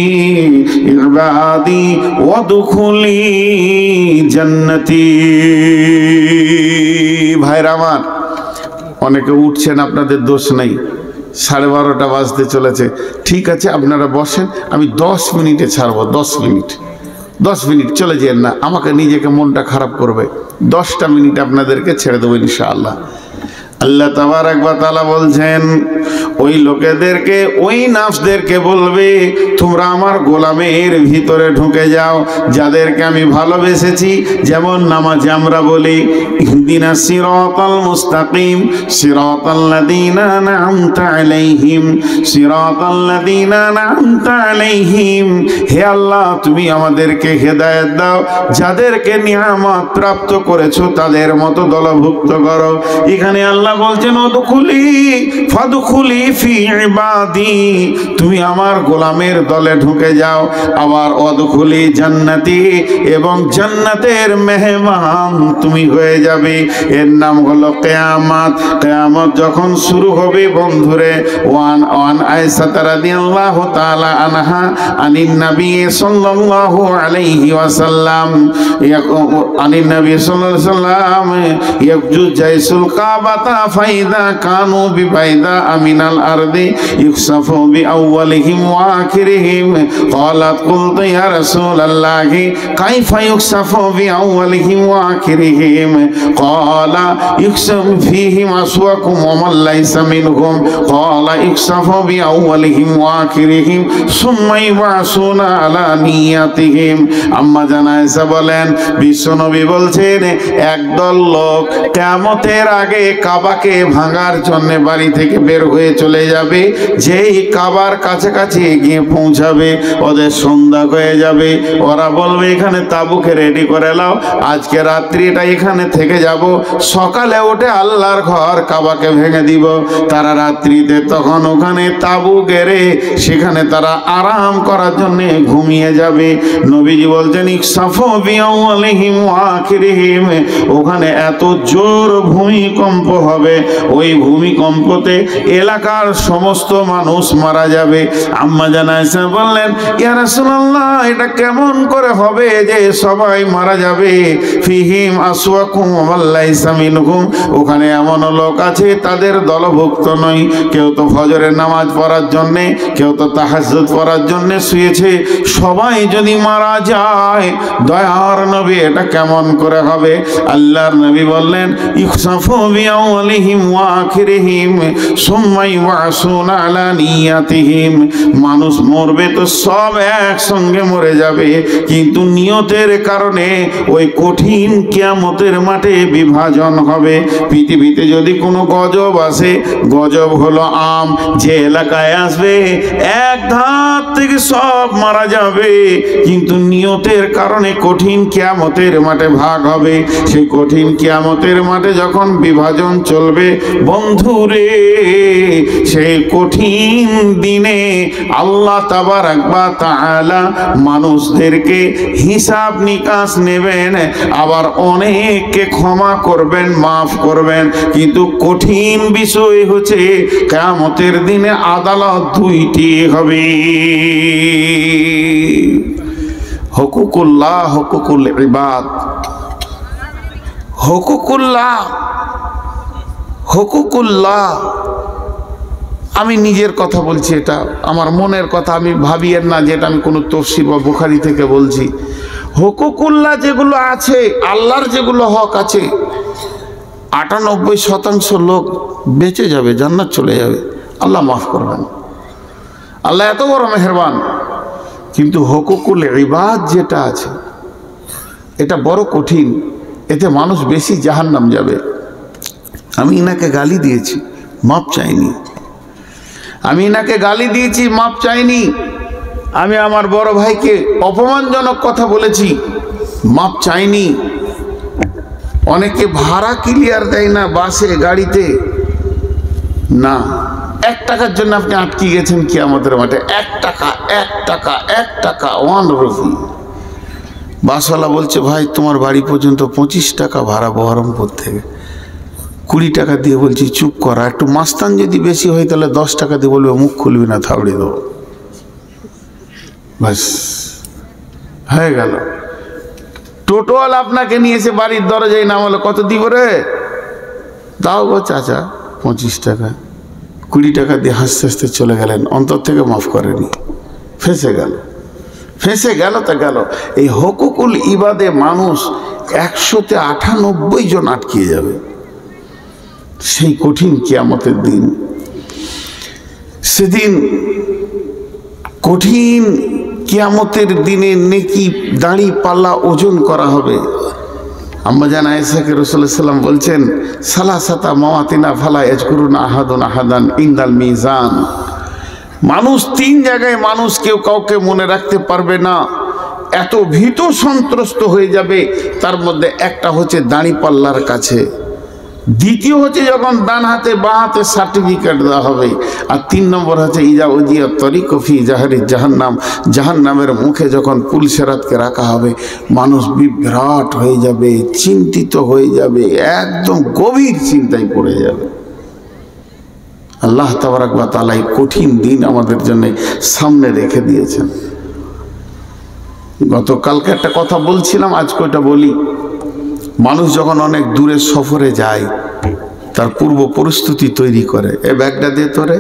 ইবাদি ওয়াদখুলি জান্নাতি। ভাইরা আমার, অনেকে উঠছেন, আপনাদের দোষ নেই, 12:30 বাজতে চলেছে। ঠিক আছে, আপনারা বসেন, আমি 10 মিনিটে ছাড়বো। 10 মিনিট চলে যেন না, আমাকে নিজেকে মনটা খারাপ করবে। 10টা মিনিট আপনাদেরকে ছেড়ে দেবো ইনশাআল্লাহ। আল্লাহ তাবারাক ওয়া তাআলা বলছেন ওই লোকেদেরকে, ওই নাফসদেরকে বলবে তোমরা আমার গোলামের ভিতরে ঢুকে যাও, যাদেরকে আমি ভালোবেসেছি। যেমন নামাজে আমরা বলি ইহদিনাস সিরাতাল মুস্তাকিম সিরাতাল লাযিনা আন'আমতা আলাইহিম সিরাতাল লাযিনা আন'আমতা আলাইহিম, হে আল্লাহ তুমি আমাদেরকে হেদায়েত দাও, যাদেরকে নিয়ামত প্রাপ্ত করেছো তাদের মতো দলভুক্ত করো। এখানে আল্লাহ বলছেন ওদখুলি ফাদখুলি ফি ইবাদি, তুমি আমার গোলামের দলে ঢুকে যাও। আবার ওদখুলি জান্নাতি, এবং জান্নাতের মেহমান তুমি হয়ে যাবে। এর নাম হলো কিয়ামত। কিয়ামত যখন শুরু হবে বন্ধুরে, ওয়ান আয়েশা রাদিয়াল্লাহু তাআলা আনহা আনিন নবী সাল্লাল্লাহু আলাইহি ওয়াসাল্লাম আনিন নবী সাল্লাল্লাহু আলাইহি ওয়াসাল্লাম ইয়াজু জাইসুল কাবাতা ফাইদা কানু বিবাইদা আমিনাল আরদি ইউকসাফু বিআউয়ালিহিম ওয়া আখিরিহিম। ক্বালাত কুলতু ইয়া রাসূলাল্লাহি কাইফা ইউকসাফু বিআউয়ালিহিম ওয়া আখিরিহিম? ক্বালা ইউকসাফু ফীহিম আসওয়াকুম ওয়া মান লাইসা মিনহুম। ক্বালা ইউকসাফু বিআউয়ালিহিম ওয়া আখিরিহিম সুম্মা ইউবাসুনা আলা নিয়াতিহিম। আম্মা জান আয়েশা বলেন বিশ্বনবী বলছেন একদল লোক কিয়ামতের আগে কাবাকে ভাঙার জন্য বাড়ি থেকে বের হয়ে চলে যাবে। যেই কাবার কাছাকাছি গিয়ে পৌঁছাবে ওদের সন্ধ্যা হয়ে যাবে। ওরা বলবে এখানে তাঁবুকে রেডি করে নাও, আজকে রাত্রিটা এখানে থেকে যাব, সকালে উঠে আল্লাহর ঘর কাবাকে ভেঙে দিব। তারা রাত্রিতে তখন ওখানে তাঁবু গেড়ে সেখানে তারা আরাম করার জন্য ঘুমিয়ে যাবে। নবীজি বলছেন ইকসাফু বিআউয়ালিহিম ওয়া আখিরিহিম, ওখানে এত জোর ভূমিকম্প হবে, ওই ভূমিকম্পতে এলাকার সমস্ত মানুষ মারা যাবে। আম্মা জান আয়েশা বললেন ইয়া রাসূলুল্লাহ এটা কেমন করে হবে যে সবাই মারা যাবে? ফিহিম আসওয়াকুম ওয়া লাইসা মিনহুম, ওখানে এমন লোক আছে তাদের দলভুক্ত নয়। কেউ তো ফজরের নামাজ পড়ার জন্য, কেউ তো তাহাজ্জুদ পড়ার জন্য শুয়েছে। সবাই যদি মারা যায় দয়ার নবী এটা কেমন করে হবে? আল্লাহর নবী বললেন ইখসাফু বিআউয়ালিহিম ওয়া আখিরিহিম সুম্মা ইউবাসুনা আলা নিয়াতিহিম। মানুষ মরবে তো সব একসঙ্গে মরে যাবে, কিন্তু নিয়তের কারণে ওই কঠিন কিয়ামতের মাঠে বিভাজন হবে। পৃথিবীতে যদি কোনো গজব আসে, গজব হলো আম, যে এলাকায় আসবে এক ধার থেকে সব মারা যাবে, কিন্তু নিয়তের কারণে কঠিন কিয়ামতের মাঠে ভাগ হবে। সেই কঠিন কিয়ামতের মাঠে যখন বিভাজন চলবে। বন্ধুরে, সেই কঠিন দিনে আল্লাহ তাবারাক ওয়া তাআলা মানুষদেরকে হিসাব নিকাশ নেবেন, আবার অনেককে ক্ষমা করবেন, মাফ করবেন। কিন্তু কঠিন বিষয় হচ্ছে কিয়ামতের দিনে আদালত দুইটি হবে। হুকুকুল্লাহ, হুকুকুল ইবাদ। হুকুকুল্লাহ, হুকুকুল্লাহ, আমি নিজের কথা বলছি, এটা আমার মনের কথা, আমি ভাবিয়েন না যে এটা আমি কোনো তফসির বা বুখারী থেকে বলছি। হুকুকুল্লাহ যেগুলো আছে, আল্লাহর যেগুলো হক আছে, 98% লোক বেঁচে যাবে, জান্নাত চলে যাবে, আল্লাহ মাফ করবেন। আল্লাহ এত বড় মেহেরবান। কিন্তু হুকুকুল ইবাদ যেটা আছে, এটা বড় কঠিন, এতে মানুষ বেশি জাহান্নাম যাবে। আমি ইনাকে গালি দিয়েছি, মাপ চাইনি। আমি ইনাকে গালি দিয়েছি, মাপ চাইনি। আমি আমার বড় ভাইকে অপমানজনক কথা বলেছি, মাপ চাইনি। অনেকে ভাড়া ক্লিয়ার দেয় না বাসে, গাড়িতে, না, 1 টাকার জন্য আপনি আটকে গেছেন কিয়ামতের মাঠে। 1 টাকা, 1 টাকা, 1 টাকা, 1 রুপি। বাসওয়ালা বলছে, ভাই তোমার বাড়ি পর্যন্ত 25 টাকা ভাড়া বহরমপুর থেকে। 20 টাকা দিয়ে বলছি চুপ করা, একটু মাস্তান যদি বেশি হয় তাহলে 10 টাকা দিয়ে বলবে মুখ খুলবি না, থাবড়ে দেবো, বাস হয়ে গেল। টোটোওয়ালা আপনাকে নিয়ে এসে বাড়ির দরজায় নামালো, কত দিব রে? দাও গো চাচা 25 টাকা। 20 টাকা দিয়ে হাসতে হাসতে চলে গেলেন, অন্তর থেকে মাফ করেনি, ফেঁসে গেল। ফেঁসে গেল তা গেল। এই হুকুকুল ইবাদে মানুষ 100-তে 98 জন আটকিয়ে যাবে সেই কঠিন কিয়ামতের দিন। সেদিন কঠিন কিয়ামতের দিনে নেকি দাঁড়ি পাল্লা ওজন করা হবে। আম্মা জান আয়েশাকে রাসূলুল্লাহ সাল্লাল্লাহু আলাইহি ওয়াসাল্লাম বলছেন, সালাসাতা মাওয়াতিনা ফালা ইয়াজকুরুনা আহাদুন আহাদান ইনদাল মিজান। মানুষ 3 জায়গায় মানুষ কেউ কাউকে মনে রাখতে পারবে না, এত ভীত সন্ত্রস্ত হয়ে যাবে। তার মধ্যে একটা হচ্ছে দাঁড়িপাল্লার কাছে, দ্বিতীয় হচ্ছে যখন ডান হাতে বাঁ হাতে সার্টিফিকেট দেওয়া হবে, আর 3 নম্বর হচ্ছে ইজা উজিয়া তরিকু ফি জাহারি জাহান্নাম, জাহান্নামের মুখে যখন পুলসেরাতকে রাখা হবে, মানুষ বিভ্রাট হয়ে যাবে, চিন্তিত হয়ে যাবে, একদম গভীর চিন্তায় পড়ে যাবে। আল্লাহ তাবারাক ওয়া তাআলা এই কঠিন দিন আমাদের জন্য সামনে রেখে দিয়েছেন। গতকালকে একটা কথা বলছিলাম, আজকে ওটা বলি। মানুষ যখন অনেক দূরে সফরে যায়, তার পূর্ব পরিস্থিতি তৈরি করে। এ ব্যাগটা দিয়ে তোরে,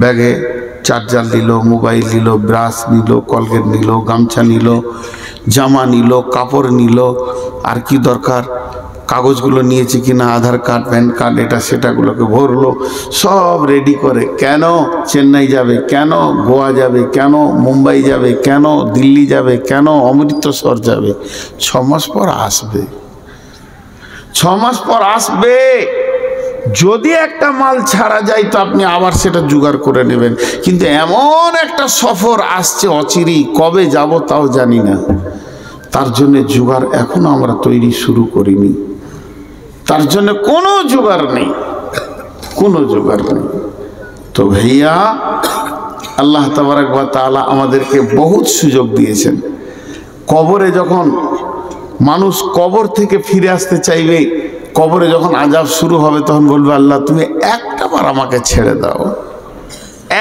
ব্যাগে চার্জার নিল, মোবাইল নিল, ব্রাশ নিল, কলগেট নিল, গামছা নিল, জামা নিল, কাপড় নিল, আর কি দরকার, কাগজগুলো নিয়েছে কিনা, আধার কার্ড, প্যান কার্ড, এটা সেটাগুলোকে ভরলো, সব রেডি করে। কেন চেন্নাই যাবে, কেন গোয়া যাবে, কেন মুম্বাই যাবে, কেন দিল্লি যাবে, কেন অমৃতসর যাবে। 6 মাস পর আসবে, 6 মাস পর আসবে। যদি একটা মাল ছাড়া যায় তো আপনি আবার সেটা জোগাড় করে নেবেন, কিন্তু এমন একটা সফর আসছে অচিরেই, কবে যাব তাও জানি না। তার জন্য জোগাড় এখনো আমরা তৈরি শুরু করিনি, তার জন্য কোনো জোগাড় নেই, কোনো জোগাড় নেই। তো ভাইয়া, আল্লাহ তাবারাক ওয়া তাআলা আমাদেরকে বহুত সুযোগ দিয়েছেন। কবরে যখন মানুষ কবর থেকে ফিরে আসতে চাইবে, কবরে যখন আযাব শুরু হবে, তখন বলবে, আল্লাহ তুমি একটাবার আমাকে ছেড়ে দাও,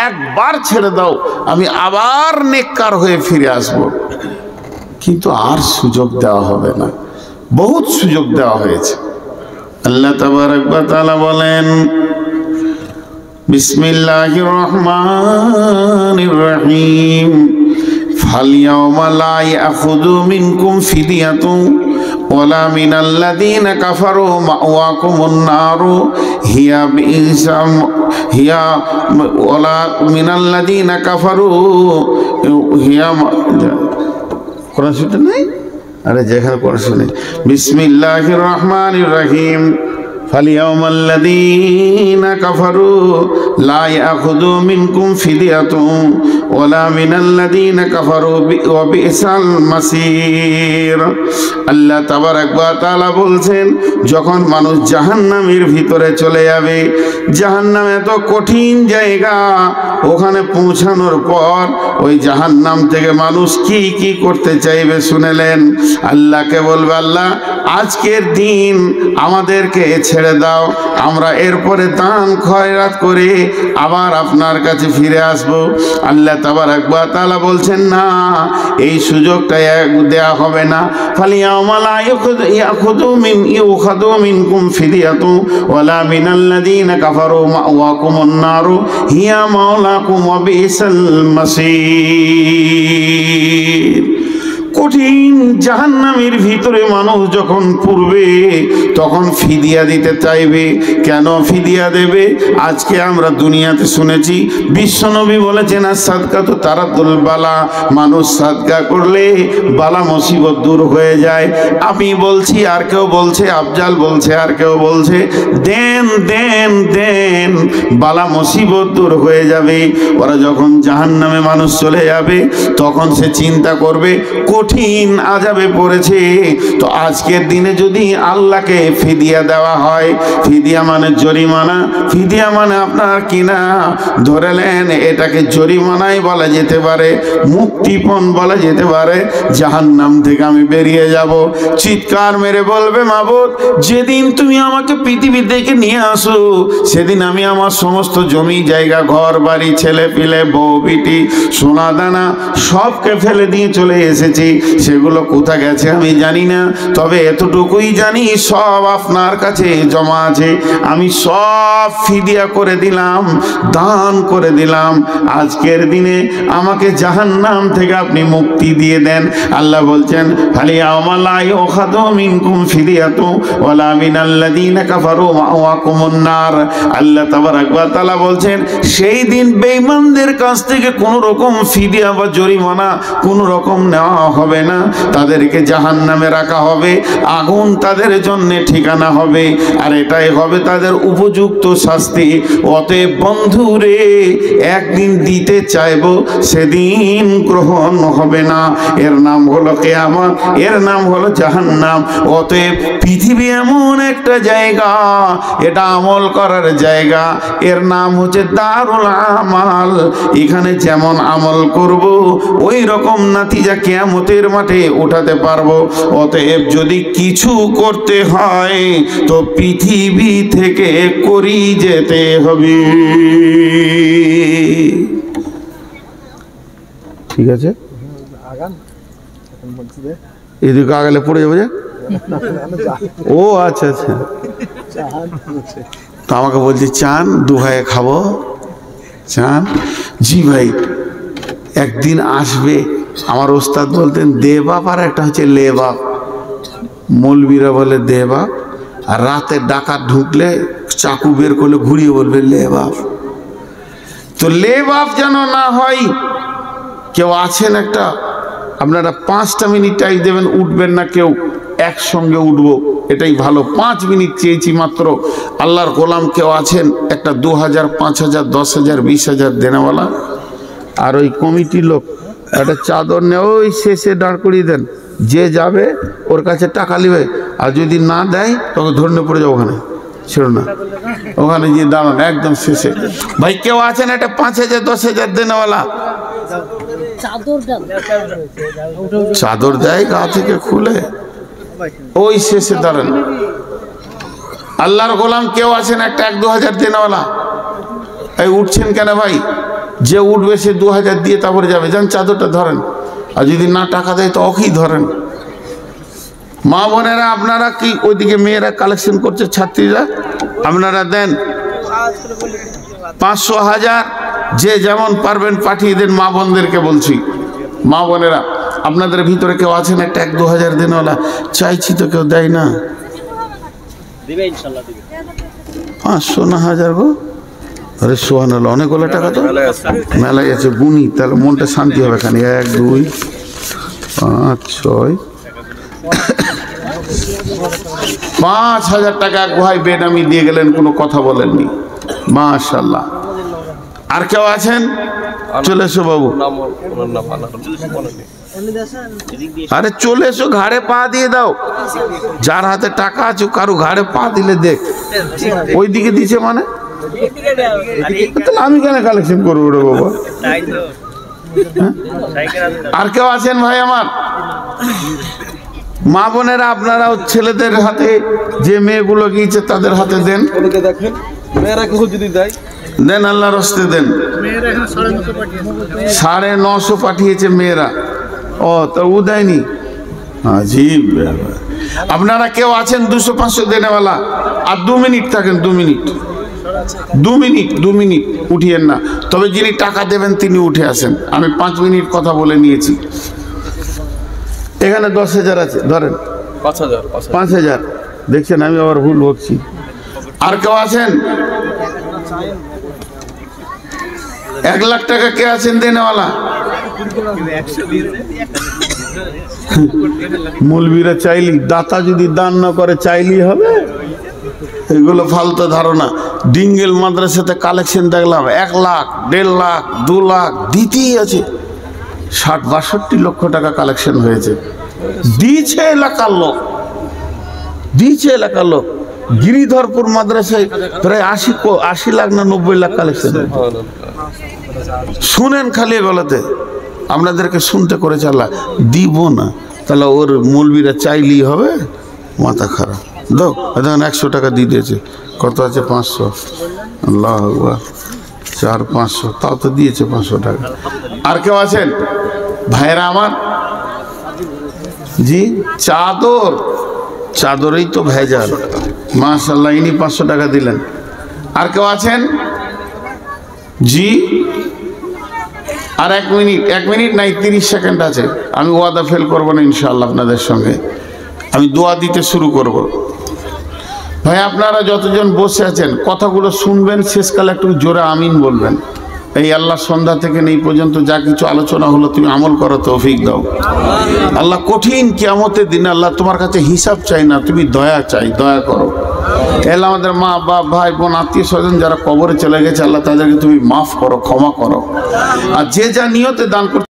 একবার ছেড়ে দাও, আমি আবার নেককার হয়ে ফিরে আসব। কিন্তু আর সুযোগ দেওয়া হবে না, বহুত সুযোগ দেওয়া হয়েছে। আল্লাহ তাবারাক ওয়া তাআলা বলেন, বিসমিল্লাহির রহমানির রহিম, ফালইয়াওমা লা ইয়াখুযু মিনকুম ফিদিয়াতুন ওয়ালা মিনাল্লাযীনা কাফারু মাওয়াকুমুন নারু হিয়া বিইসাম হিয়া ওয়ালা মিনাল্লাযীনা কাফারু হিয়া। কোরআন শুনতে নাই? আরে যেখানে কোরআন শুনে, বিসমিল্লাহির রহমানির রহিম, ফালইয়াওমাল্লাযীনা কাফারু লা ইয়াখুযু মিনকুম ফিদিয়াতুন ওয়ালা মিনাল্লাযীনা কাফারু ওয়া বিসাল মাসীর। আল্লাহ তাবারাক ওয়া তাআলা বলছেন, যখন মানুষ জাহান্নামের ভিতরে চলে যাবে, জাহান্নাম এত কঠিন জায়গা, ওখানে পৌঁছানোর পর ওই জাহান্নাম থেকে মানুষ কি কি করতে চাইবে শুনেলেন। আল্লাহকে বলবে, আল্লাহ আজকের দিন আমাদেরকে ছেড়ে দাও, আমরা এরপরে দান খয়রাত করে আবার আপনার কাছে ফিরে আসব। আল্লাহ তাবারাক ওয়া তাআলা বলছেন, না, এই সুযোগটা দেয়া হবে না। ফালিয়াউমা লা ইউখাযু মিনকুম ফিদিয়াতু ওয়ালা মিনাল্লাযীনা কাফারু মাওয়াকুমুন নারু হিয়া মাওলাকুম ওয়া বিসাল মাসীর। কঠিন জাহান্নামের ভিতরে মানুষ যখন পড়বে তখন ফিদিয়া দিতে চাইবে। কেন ফিদিয়া দেবে? আজকে আমরা দুনিয়াতে শুনেছি বিশ্বনবী বলেছেন, আর সাদকা তো তারাতুল বালা, মানুষ সাদকা করলে বালা মুসিবত দূর হয়ে যায়। আমি বলছি, আর কেউ বলছে, আফজাল বলছে, আর কেউ বলছে, দেন দেন দেন, বালা মুসিবত দূর হয়ে যাবে। ওরা যখন জাহান্নামে মানুষ চলে যাবে তখন সে চিন্তা করবে কঠিন আযাবে পড়েছে, তো আজকের দিনে যদি আল্লাহকে ফিদিয়া দেওয়া হয়, ফিদিয়া মানে জরিমানা, ফিদিয়া মানে আপনার কিনা ধরেলেন এটাকে জরিমানাই বলা যেতে পারে, মুক্তিপণ বলা যেতে পারে। জাহান্নাম থেকে আমি বেরিয়ে যাব, চিৎকার মেরে বলবে, মাবুদ যেদিন তুমি আমাকে পৃথিবী থেকে নিয়ে আসো সেদিন আমি আমার সমস্ত জমি জায়গা ঘর বাড়ি ছেলে পিলে বউ বিটি সোনা দানা সবকে ফেলে দিয়ে চলে এসেছি, সেগুলো কোথা গেছে আমি জানি না, তবে এতটুকুই জানি সব আপনার কাছে জমা আছে, আমি সব ফিদিয়া করে দিলাম, দান করে দিলাম। আজকের দিনে আমাকে জাহান্নাম থেকে আপনি মুক্তি দিয়ে দেন। আল্লাহ বলছেন, ফালিয়াউমা লা ইউখাযু মিনকুম ফিদিয়াতু ওয়ালা মিনাল্লাযীনা কাফারু মাওয়াকুমুন নার। আল্লাহ তাবারাক ওয়া তাআলা বলছেন, সেই দিন বেঈমানদের কাছ থেকে কোনো রকম ফিদিয়া বা জরিমানা কোনো রকম নেওয়া হবে না, তাদেরকে জাহান্নামে রাখা হবে, আগুন তাদের জন্য ঠিকানা হবে, আর এটাই হবে তাদের উপযুক্ত শাস্তি। অতএব বন্ধুরে, একদিন দিতে চাইবো, সেদিন গ্রহণ হবে না, এর নাম হলো কিয়ামত, এর নাম হলো জাহান্নাম। অতএব পৃথিবী এমন একটা জায়গা, এটা আমল করার জায়গা, এর নাম হচ্ছে দারুল আমাল। এখানে যেমন আমল করব ওই রকম নাতিজা কিয়ামতের মাঠে উঠাতে পারবো। অতএব যদি কিছু করতে হয় তো পৃথিবী থেকে করি যেতে হবে। ঠিক আছে, এদিকে আগালে পড়ে যাবে যে। ও আচ্ছা আচ্ছা, তো আমাকে বলছি চান দু ভাইয়ে খাবো চান। জি ভাই, একদিন আসবে। আমার ওস্তাদ বলতেন দে বাপ, আর একটা হচ্ছে লে বাপ। মৌলবীরা বলে দে বাপ, আর রাতে ডাকাত ঢুকলে চাকু বের করলে ঘুরিয়ে বলবে লে বাপ। তো লে বাপ যেন না হয়। কেউ আছেন একটা, আপনারা 5টা মিনিট টাইম দেবেন, উঠবেন না কেউ, একসঙ্গে উঠবো, এটাই ভালো। 5 মিনিট চেয়েছি মাত্র। আল্লাহর গোলাম কেউ আছেন একটা 2000, 5000, 10,000, 20,000 দেনেওয়ালা? আর ওই কমিটির লোক একটা চাদর নিয়ে ওই শেষে দাঁড় করিয়ে দেন, যে যাবে ওর কাছে টাকা নেবে, আর যদি না দেয় তখন ধরে পড়ে যাও, ওখানে ছিল না, ওখানে গিয়ে দাঁড়ান একদম শেষে। ভাই কেউ আছেন একটা 5,000, 10,000 দেনেওয়ালা? চাদর দেয় গা থেকে খুলে, ওই শেষে দাঁড়ান। আল্লাহর গোলাম কেউ আছেন একটা 1-2 হাজার দেনেওয়ালা? এই উঠছেন কেন ভাই? যে উঠবে সে 2,000 দিয়ে তারপরে যাবে, যান চাদরটা ধরেন, আর যদি না টাকা দেয় তো ওকেই ধরেন। মা বোনেরা আপনারা কি ওইদিকে মেয়েরা কালেকশন করছে, ছাত্রীরা আপনারা দেন 500, 1000, যে যেমন পারবেন পাঠিয়ে দেন। মা বোনদেরকে বলছি, মা বোনেরা আপনাদের ভিতরে কেউ আছেন একটা 1-2 হাজার দেনওয়ালা? চাইছি তো কেউ দেয় না। 500 না 1000 গো? আরে সোহান হলো অনেকগুলো টাকা, তো মেলায় আছে, গুনি তাহলে মনটা শান্তি হবে। এখানে 1, 2, 5, 6, 5,000 টাকা এক ভাই বেনামি দিয়ে গেলেন, কোনো কথা বলেননি, মাশাআল্লাহ। আর কেউ আছেন? চলে এসো বাবু। আরে চলে এসো, ঘাড়ে পা দিয়ে দাও। যার হাতে টাকা আছে কারো ঘাড়ে পা দিলে দেখ। ওই দিকে দিছে মানে তাহলে আমি কেন কালেকশন করবো রে বাবা? আর কেউ আছেন ভাই আমার? মা বোনেরা আপনারাও ছেলেদের হাতে যে মেয়েগুলো গিয়েছে তাদের হাতে দেন, দেন আল্লাহর হস্তে দেন। 950 পাঠিয়েছে মেয়েরা। ও তো ও দেয়নি? আজীব ব্যাপার। আপনারা কেউ আছেন 200-500 দেনেওয়ালা? আর 2 মিনিট থাকেন, 2 মিনিট, 2 মিনিট উঠিয়েন না। তবে যিনি টাকা দেবেন তিনি উঠে আসেন। আমি 5 মিনিট কথা বলে নিয়েছি। এখানে 10,000 আছে, ধরেন 5,000। দেখছেন আমি আবার ভুল বলছি। আর কেউ আছেন? 1 লাখ টাকা কে আছেন দেনেওয়ালা? মৌলবীরা চাইলি, দাতা যদি দান না করে চাইলেই হবে? এগুলো ফালতু ধারণা। ডিঙ্গেল মাদ্রাসাতে কালেকশন দেখলাম 1 লাখ, 1.5 লাখ, 2 লাখ দিতেই আছে। 60-62 লক্ষ টাকা কালেকশন হয়েছে। দিয়েছে এলাকার লোক, দিয়েছে এলাকার লোক। গিরিধরপুর মাদ্রাসায় প্রায় 80 লাখ না 90 লাখ কালেকশন। শুনেন খালি গলাতে, আপনাদেরকে শুনতে করে চালা দিব না। তাহলে ওর মৌলবীরা চাইলেই হবে? মাথা খারাপ। দাও দেখেন 100 টাকা দিয়ে দিয়েছে। কত আছে? 500। আল্লাহ আকবার, 400-500, তাও তো দিয়েছে 500 টাকা। আর কেউ আছেন ভাইরা আমার? জি, চাদরেই তো ভেজাল। মাশাআল্লাহ, ইনি 500 টাকা দিলেন। আর কেউ আছেন? জি, আর 1 মিনিট নাই, 30 সেকেন্ড আছে। আমি ওয়াদা ফেল করবো না ইনশাআল্লাহ। আপনাদের সঙ্গে আমি দোয়া দিতে শুরু করব। ভাই আপনারা যতজন বসে আছেন কথাগুলো শুনবেন, শেষকালে একটু জোরে আমিন বলবেন। এই আল্লাহ সন্ধ্যা থেকে এই পর্যন্ত যা কিছু আলোচনা হলো তুমি আমল করো, তৌফিক দাও। আল্লাহ কঠিন কিয়ামতের দিনে আল্লাহ তোমার কাছে হিসাব চাই না, তুমি দয়া চাই, দয়া করো। এলা আমাদের মা বাপ ভাই বোন আত্মীয় স্বজন যারা কবরে চলে গেছে আল্লাহ তাদেরকে তুমি মাফ করো, ক্ষমা করো। আর যে যা নিয়তে দান করতে